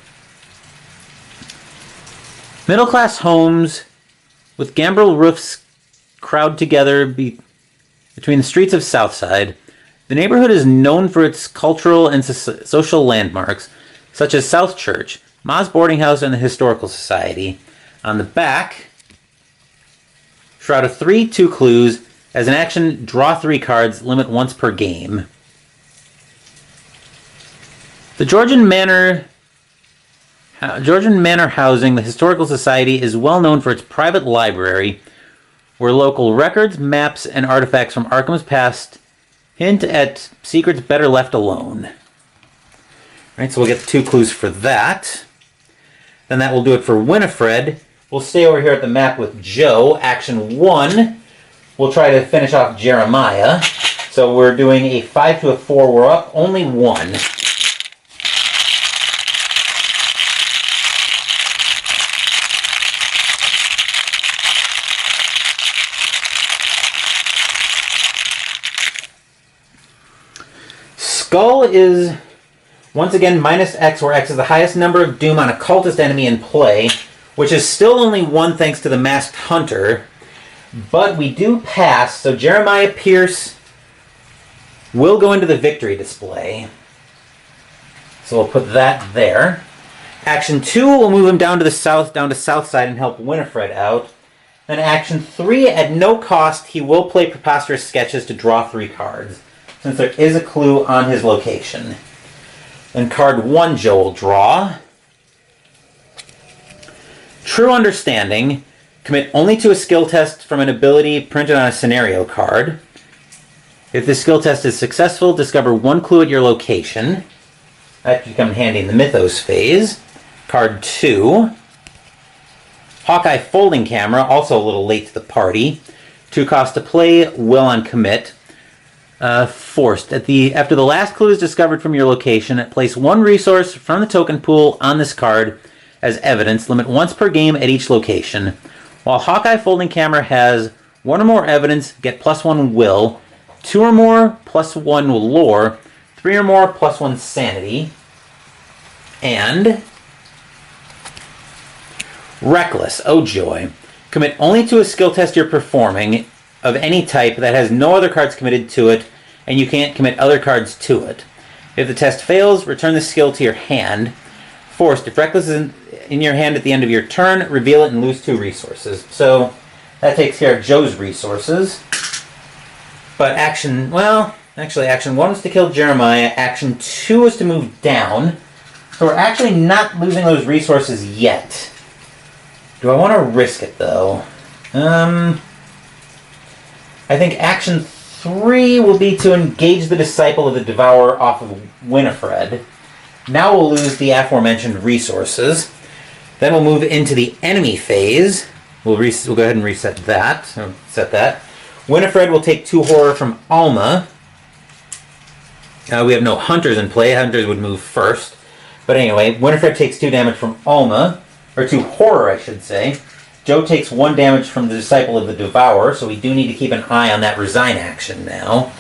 Middle-class homes with gambrel roofs crowd together between the streets of Southside. The neighborhood is known for its cultural and social landmarks, such as South Church, Ma's Boarding House, and the Historical Society. On the back, Shroud of 3, 2 clues. As an action, draw 3 cards, limit once per game. The Georgian Manor housing, the Historical Society, is well known for its private library, where local records, maps, and artifacts from Arkham's past hint at secrets better left alone. Alright, so we'll get 2 clues for that. Then that will do it for Winifred. We'll stay over here at the map with Joe. Action 1, we'll try to finish off Jeremiah. So we're doing a 5 to a 4. We're up only 1. Skull is, once again, -X, where X is the highest number of doom on a cultist enemy in play, which is still only 1 thanks to the Masked Hunter. But we do pass, so Jeremiah Pierce will go into the victory display. So we'll put that there. Action 2 will move him down to Southside and help Winifred out. Then action 3, at no cost, he will play Preposterous Sketches to draw 3 cards. So since there is a clue on his location. Then card 1, Joe will draw. True Understanding. Commit only to a skill test from an ability printed on a scenario card. If the skill test is successful, discover 1 clue at your location. That could come handy in the Mythos phase. Card 2. Hawkeye Folding Camera, also a little late to the party. 2 cost to play, will on commit. Forced. After the last clue is discovered from your location, place 1 resource from the token pool on this card as evidence. Limit once per game at each location. While Hawkeye Folding Camera has 1 or more evidence, get +1 will. 2 or more, +1 lore. 3 or more, +1 sanity. And Reckless, oh joy. Commit only to a skill test you're performing of any type that has no other cards committed to it, and you can't commit other cards to it. If the test fails, return the skill to your hand. Forced, if Reckless is in your hand at the end of your turn, reveal it and lose 2 resources. So that takes care of Joe's resources. But action 1 was to kill Jeremiah, action 2 was to move down. So we're actually not losing those resources yet. Do I want to risk it, though? I think action 3 will be to engage the Disciple of the Devourer off of Winifred. Now we'll lose the aforementioned resources. Then we'll move into the enemy phase. We'll go ahead and reset that. Set that. Winifred will take 2 horror from Alma. We have no hunters in play. Hunters would move first. But anyway, Winifred takes 2 damage from Alma. Or 2 horror, I should say. Joe takes 1 damage from the Disciple of the Devourer, so we do need to keep an eye on that resign action now.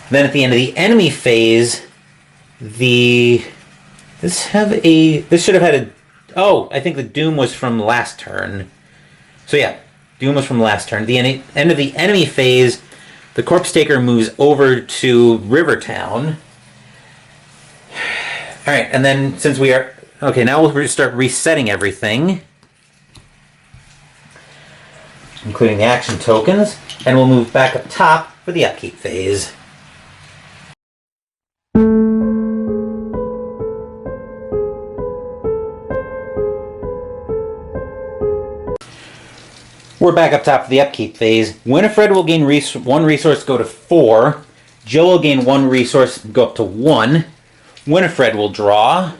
Then at the end of the enemy phase, this should have had a... Oh, I think the Doom was from last turn. So yeah, Doom was from last turn. At the end of the enemy phase, the Corpse Taker moves over to Rivertown. Alright, and then since we are... Okay, now we'll start resetting everything, including the action tokens, and we'll move back up top for the Upkeep phase. We're back up top for the Upkeep phase. Winifred will gain 1 resource, go to 4. Joe will gain 1 resource, go up to 1. Winifred will draw.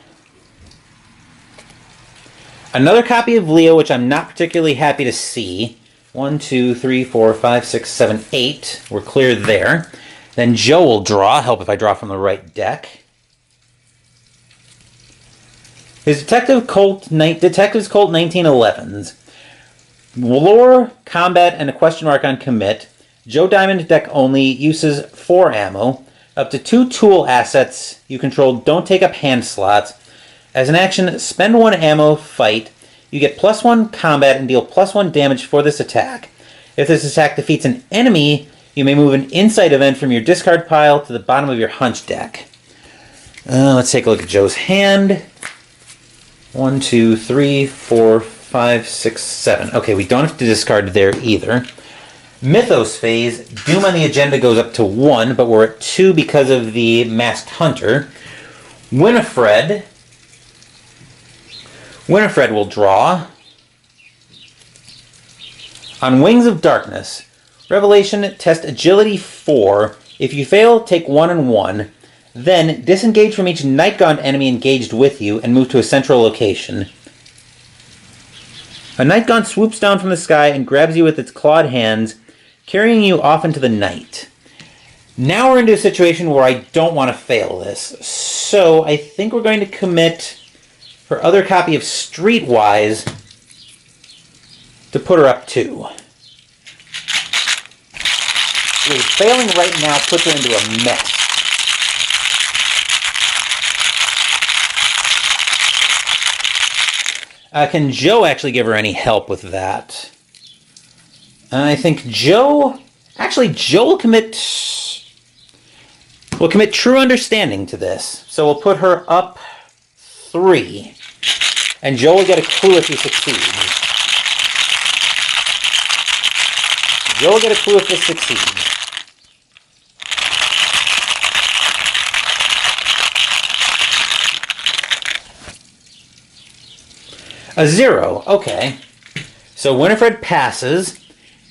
Another copy of Leo, which I'm not particularly happy to see. 1, 2, 3, 4, 5, 6, 7, 8. We're clear there. Then Joe will draw. Help if I draw from the right deck. His Detectives Colt 1911s. Lore, combat, and a question mark on commit. Joe Diamond deck only uses 4 ammo. Up to 2 tool assets you control don't take up hand slots. As an action, spend 1 ammo, fight. You get +1 combat and deal +1 damage for this attack. If this attack defeats an enemy, you may move an insight event from your discard pile to the bottom of your hunch deck. Let's take a look at Joe's hand. 1, 2, 3, 4, 5, 6, 7. Okay, we don't have to discard there either. Mythos phase, Doom on the agenda goes up to 1, but we're at 2 because of the Masked Hunter. Winifred will draw. On Wings of Darkness, Revelation, test Agility 4. If you fail, take 1 and 1. Then, disengage from each Nightgaunt enemy engaged with you and move to a central location. A Nightgaunt swoops down from the sky and grabs you with its clawed hands, carrying you off into the night. Now we're into a situation where I don't want to fail this. So, I think we're going to commit her other copy of Streetwise to put her up 2. Because failing right now puts her into a mess. Can Joe actually give her any help with that? I think Joe... Actually, Joe will commit True Understanding to this. So we'll put her up 3. And Joe will get a clue if he succeeds. Joe will get a clue if this succeeds. A 0. Okay. So Winifred passes.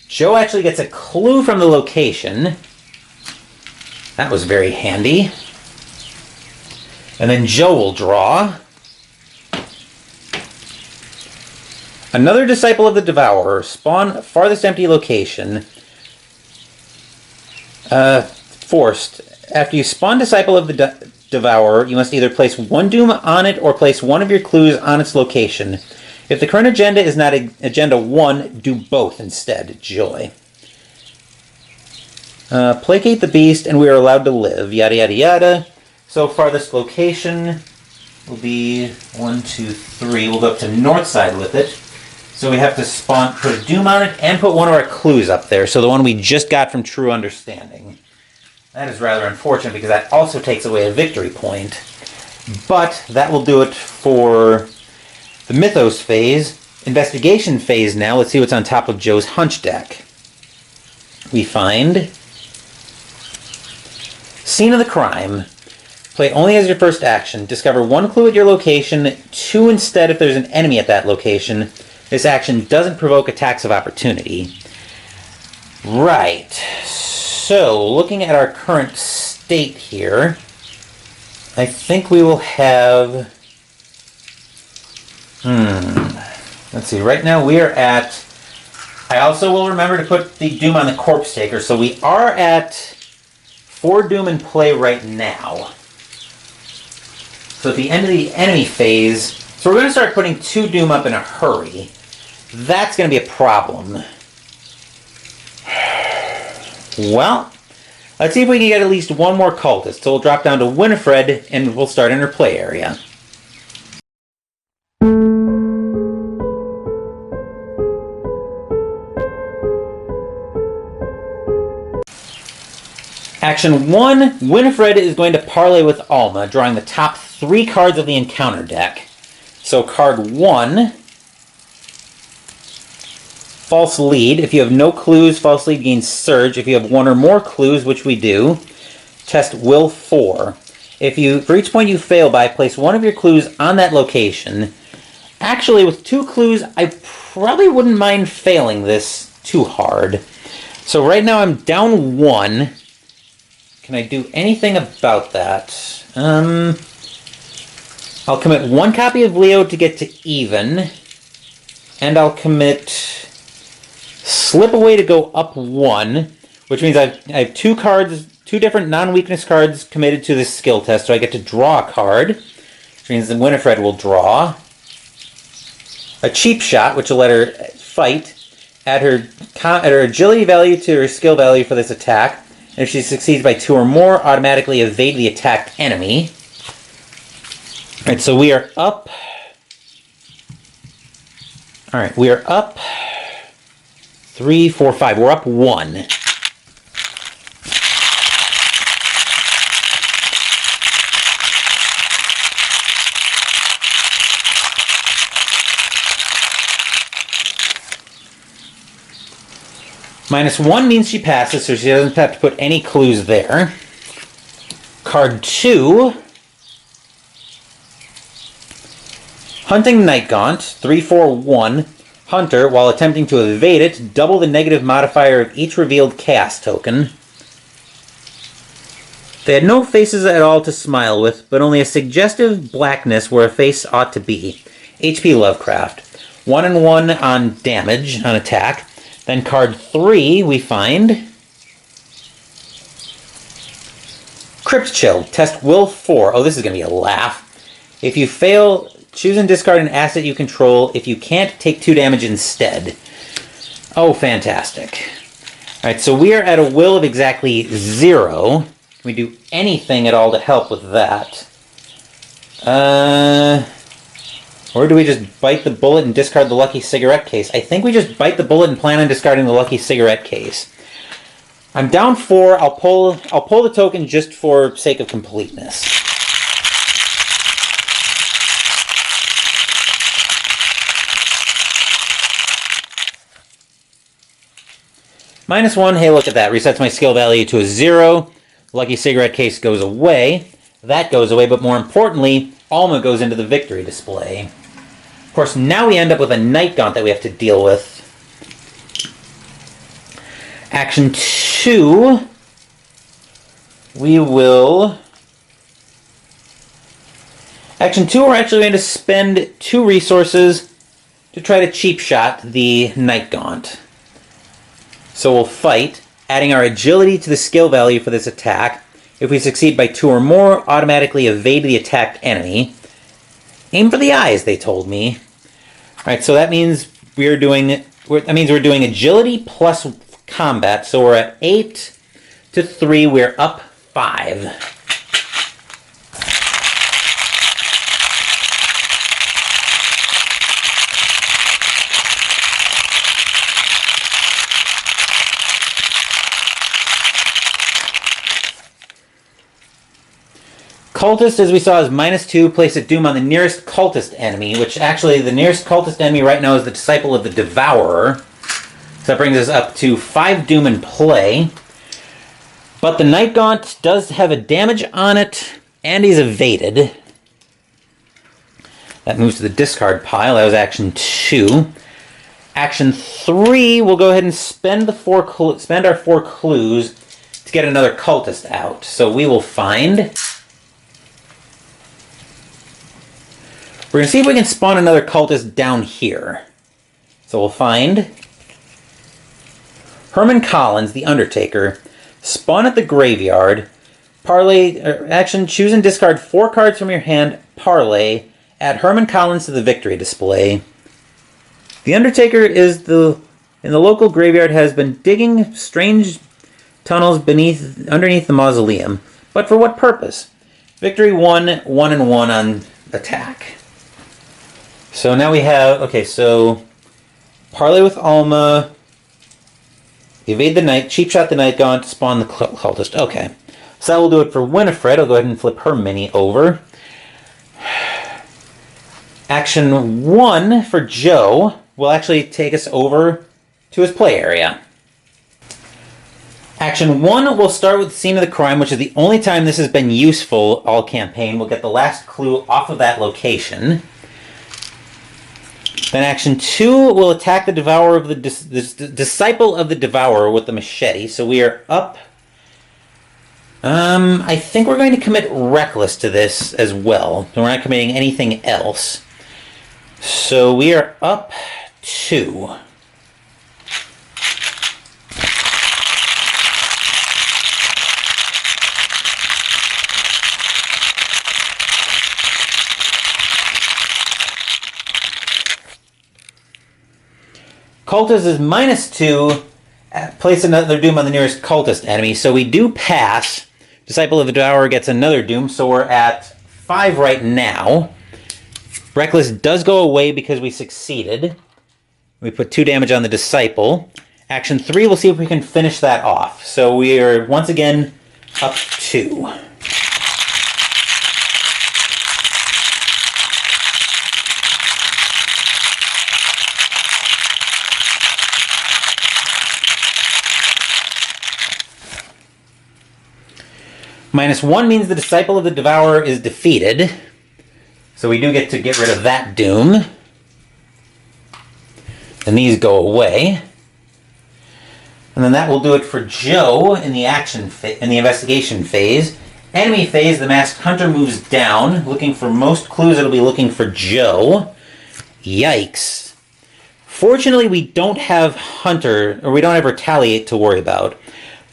Joe actually gets a clue from the location. That was very handy. And then Joe will draw. Another Disciple of the Devourer. Spawn farthest empty location. Forced. After you spawn Disciple of the Devourer, you must either place one doom on it or place one of your clues on its location. If the current agenda is not Agenda 1, do both instead. Joy. Placate the beast and we are allowed to live. Yada yada yada. So farthest location will be 1, 2, 3. We'll go up to north side with it. So we have to spawn, put a doom on it, and put one of our clues up there. So the one we just got from True Understanding. That is rather unfortunate because that also takes away a victory point. But that will do it for the Mythos phase. Investigation phase now. Let's see what's on top of Joe's hunch deck. We find Scene of the Crime. Play only as your first action. Discover one clue at your location, 2 instead if there's an enemy at that location. This action doesn't provoke attacks of opportunity. Right. So, looking at our current state here, I think we will have... Let's see. Right now we are at... I also will remember to put the doom on the Corpse Taker. So we are at 4 doom in play right now. So at the end of the enemy phase... So we're going to start putting 2 doom up in a hurry. That's going to be a problem. Well, let's see if we can get at least one more cultist. So we'll drop down to Winifred and we'll start in her play area. Action 1, Winifred is going to parlay with Alma, drawing the top 3 cards of the encounter deck. So card 1... False Lead. If you have no clues, False Lead gains Surge. If you have 1 or more clues, which we do, test Will 4. For each point you fail by, place one of your clues on that location. Actually, with 2 clues, I probably wouldn't mind failing this too hard. So right now I'm down 1. Can I do anything about that? I'll commit 1 copy of Leo to get to even. And I'll commit... Slip Away to go up 1, which means I have 2 cards, 2 different non-weakness cards committed to this skill test, so I get to draw a card, which means that Winifred will draw. A Cheap Shot, which will let her fight, add her agility value to her skill value for this attack, and if she succeeds by 2 or more, automatically evade the attacked enemy. Alright, so we are up... Alright, we are up... 3, 4, 5. We're up 1. -1 means she passes, so she doesn't have to put any clues there. Card 2. Hunting Night Gaunt. 3, 4, 1. Hunter, while attempting to evade it, double the negative modifier of each revealed chaos token. They had no faces at all to smile with, but only a suggestive blackness where a face ought to be. HP Lovecraft. 1 and 1 on damage, on attack. Then card 3, we find... Crypt Chill. Test Will 4. Oh, this is going to be a laugh. If you fail... Choose and discard an asset you control. If you can't, take 2 damage instead. Oh, fantastic. Alright, so we are at a will of exactly 0. Can we do anything at all to help with that? Or do we just bite the bullet and discard the lucky cigarette case? I think we just bite the bullet and plan on discarding the lucky cigarette case. I'm down 4. I'll pull the token just for sake of completeness. -1, hey, look at that. Resets my skill value to a 0. Lucky cigarette case goes away. That goes away, but more importantly, Alma goes into the victory display. Of course, now we end up with a Night Gaunt that we have to deal with. Action 2, we will... Action 2, we're actually going to spend 2 resources to try to cheap shot the Night Gaunt. So we'll fight, adding our agility to the skill value for this attack. If we succeed by 2 or more, automatically evade the attacked enemy. Aim for the eyes, they told me. Alright, so that means we're doing agility plus combat. So we're at 8 to 3, we're up 5. Cultist, as we saw, is -2. Place a doom on the nearest cultist enemy, which actually the nearest cultist enemy right now is the Disciple of the Devourer. So that brings us up to 5 doom in play. But the Night Gaunt does have a damage on it, and he's evaded. That moves to the discard pile. That was action 2. Action 3, we'll go ahead and spend our 4 clues to get another cultist out. So we will find... We're going to see if we can spawn another cultist down here. So we'll find Herman Collins, the Undertaker. Spawn at the graveyard. Parlay, action, choose and discard 4 cards from your hand. Parlay. Add Herman Collins to the victory display. The Undertaker is in the local graveyard, has been digging strange tunnels underneath the mausoleum. But for what purpose? Victory 1, 1 and 1 on attack. So now we have, okay, so Parlay with Alma, evade the Night, cheap shot the Night Gaunt, spawn the cultist. Okay, so that will do it for Winifred. I'll go ahead and flip her mini over. Action 1 for Joe will actually take us over to his play area. Action 1 will start with the scene of the crime, which is the only time this has been useful all campaign. We'll get the last clue off of that location. Then action 2 will attack the Devourer of the Disciple of the Devourer with the machete. So we are up. I think we're going to commit Reckless to this as well. So we're not committing anything else. So we are up 2. Cultist is -2. Place another doom on the nearest cultist enemy. So we do pass. Disciple of the Devourer gets another doom. So we're at 5 right now. Reckless does go away because we succeeded. We put 2 damage on the Disciple. Action 3, we'll see if we can finish that off. So we are once again up 2. -1 means the Disciple of the Devourer is defeated. So we do get to get rid of that doom. And these go away. And then that will do it for Joe in the investigation phase. Enemy phase, the Masked Hunter moves down. Looking for most clues, it'll be looking for Joe. Yikes. Fortunately, we don't have Hunter, or we don't have Retaliate to worry about.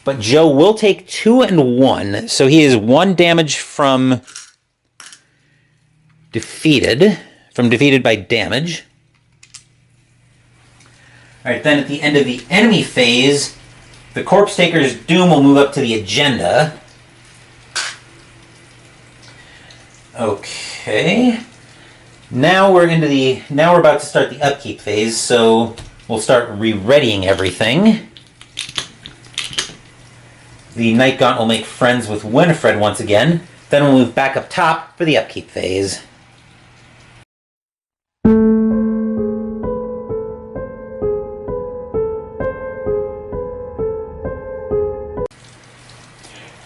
But Joe will take 2 and 1, so he is 1 damage from defeated by damage. Alright, then at the end of the enemy phase, the Corpse Taker's doom will move up to the agenda. Okay. Now we're about to start the upkeep phase, so we'll start re-readying everything. The Night Gaunt will make friends with Winifred once again. Then we'll move back up top for the upkeep phase.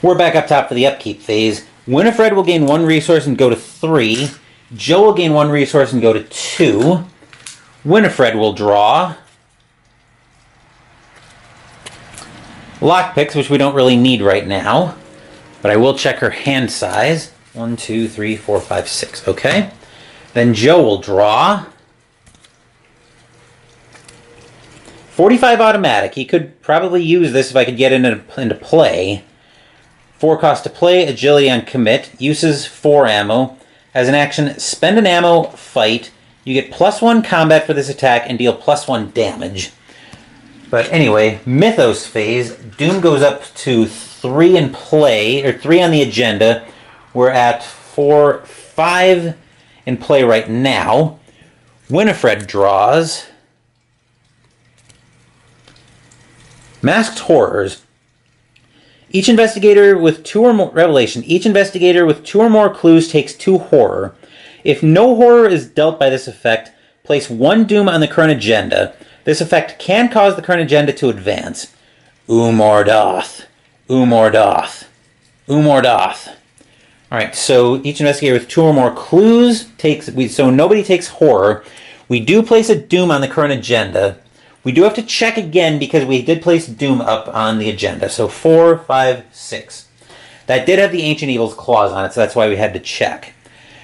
We're back up top for the upkeep phase. Winifred will gain 1 resource and go to 3. Joe will gain 1 resource and go to 2. Winifred will draw lockpicks, which we don't really need right now, but I will check her hand size. 1, 2, 3, 4, 5, 6. Okay. Then Joe will draw 45 automatic. He could probably use this if I could get into play. 4 cost to play, agility on commit, uses 4 ammo. As an action, spend an ammo, fight. You get +1 combat for this attack and deal +1 damage. But anyway, Mythos Phase. Doom goes up to 3 in play, or 3 on the agenda. We're at 5 in play right now. Winifred draws Masked Horrors. Each investigator with 2 or more revelation. Each investigator with 2 or more clues takes 2 horror. If no horror is dealt by this effect, place 1 doom on the current agenda. This effect can cause the current agenda to advance. Umordoth. Umordoth. Umordoth. Alright, so each investigator with 2 or more clues takes... So nobody takes horror. We do place a doom on the current agenda. We do have to check again because we did place doom up on the agenda. So 4, 5, 6. That did have the Ancient Evil's clause on it, so that's why we had to check.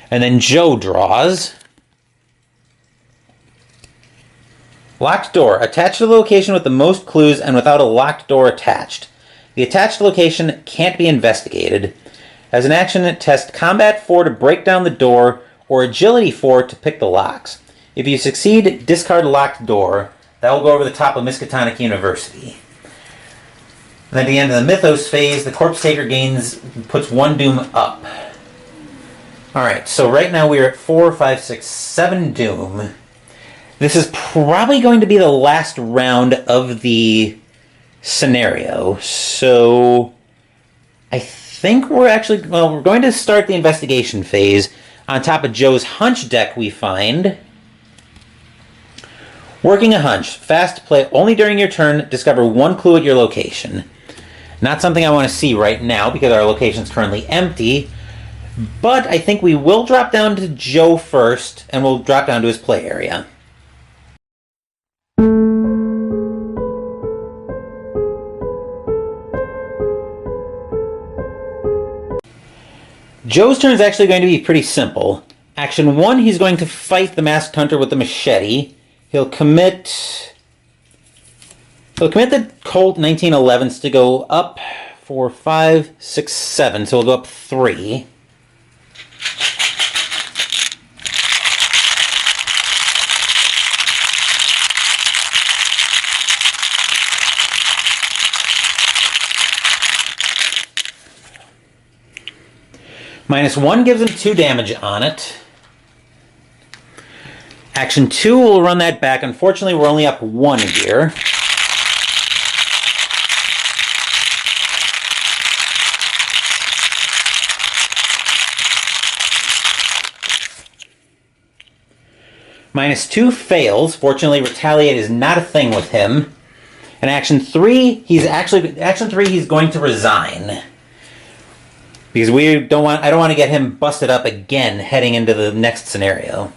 And then Joe draws locked door. Attached to the location with the most clues and without a locked door attached. The attached location can't be investigated. As an action, test Combat 4 to break down the door or Agility 4 to pick the locks. If you succeed, discard locked door. That will go over the top of Miskatonic University. And at the end of the Mythos Phase, the Corpse Taker puts 1 doom up. Alright, so right now we're at 4, 5, 6, 7 doom. This is probably going to be the last round of the scenario. So I think we're actually... Well, we're going to start the investigation phase. On top of Joe's hunch deck we find... Working a hunch. Fast play only during your turn. Discover 1 clue at your location. Not something I want to see right now because our location is currently empty. But I think we will drop down to Joe first, and we'll drop down to his play area. Joe's turn is actually going to be pretty simple. Action 1, he's going to fight the Masked Hunter with the machete. He'll commit the Colt 1911s to go up 4, 5, 6, 7. So we'll go up 3. -1 gives him 2 damage on it. Action 2 will run that back. Unfortunately, we're only up 1 here. -2 fails. Fortunately, Retaliate is not a thing with him. And Action 3, he's going to resign. Because I don't want to get him busted up again heading into the next scenario.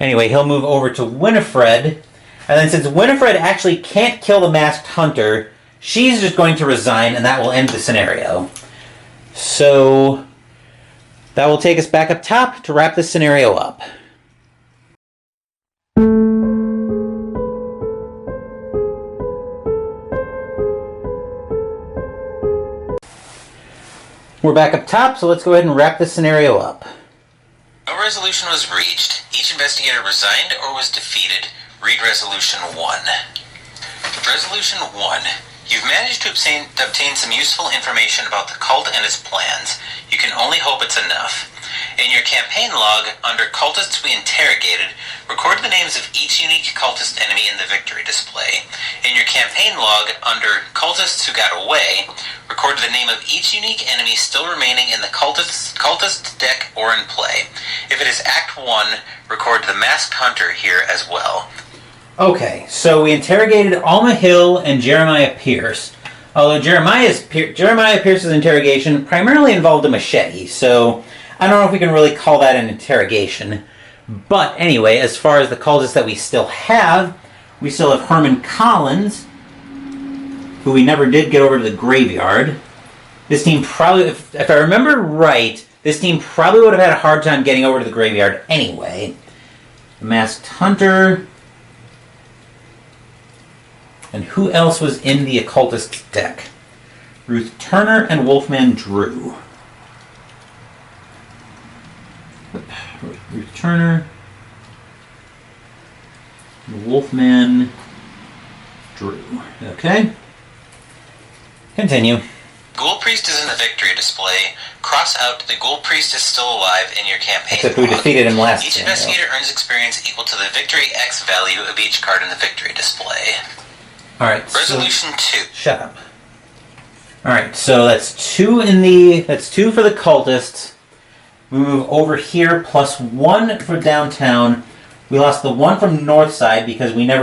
Anyway, he'll move over to Winifred. And then since Winifred actually can't kill the Masked Hunter, she's just going to resign, and that will end the scenario. So that will take us back up top to wrap this scenario up. We're back up top, so let's go ahead and wrap this scenario up. No resolution was reached. Each investigator resigned or was defeated. Read Resolution 1. Resolution 1. You've managed to obtain some useful information about the cult and its plans. You can only hope it's enough. In your campaign log, under Cultists We Interrogated, record the names of each unique cultist enemy in the victory display. In your campaign log, under Cultists Who Got Away, record the name of each unique enemy still remaining in the cultist deck or in play. If it is Act 1, record the Masked Hunter here as well. Okay, so we interrogated Alma Hill and Jeremiah Pierce. Although Jeremiah Pierce's interrogation primarily involved a machete, so I don't know if we can really call that an interrogation. But anyway, as far as the cultists that we still have Herman Collins, who we never did get over to the graveyard. This team probably, if I remember right, this team probably would have had a hard time getting over to the graveyard anyway. The Masked Hunter. And who else was in the Occultist deck? Ruth Turner and Wolfman Drew. Ruth Turner. Wolfman Drew. Okay. Continue. Ghoul Priest is in the victory display. Cross out the Ghoul Priest is still alive in your campaign. Except we defeated him last Each game. investigator earns experience equal to the victory X value of each card in the victory display. Alright. Resolution 2. Shut up. Alright, so that's two for the cultists. We move over here, +1 for downtown. We lost the 1 from north side because we had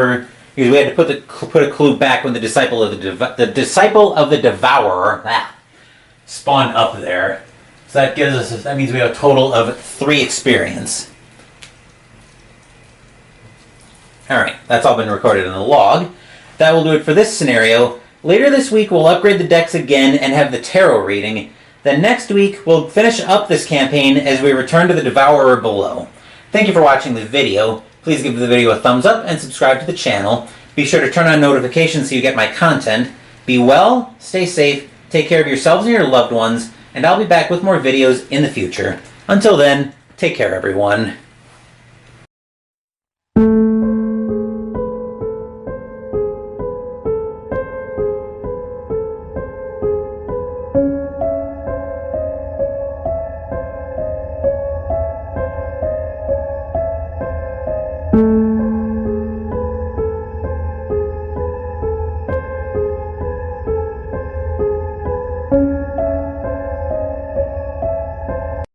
to put a clue back when the disciple of the devourer spawned up there. So that means we have a total of 3 experience. Alright, that's all been recorded in the log. That will do it for this scenario. Later this week we'll upgrade the decks again and have the tarot reading. Then next week we'll finish up this campaign as we return to the Devourer below. Thank you for watching this video. Please give the video a thumbs up and subscribe to the channel. Be sure to turn on notifications so you get my content. Be well, stay safe, take care of yourselves and your loved ones, and I'll be back with more videos in the future. Until then, take care everyone.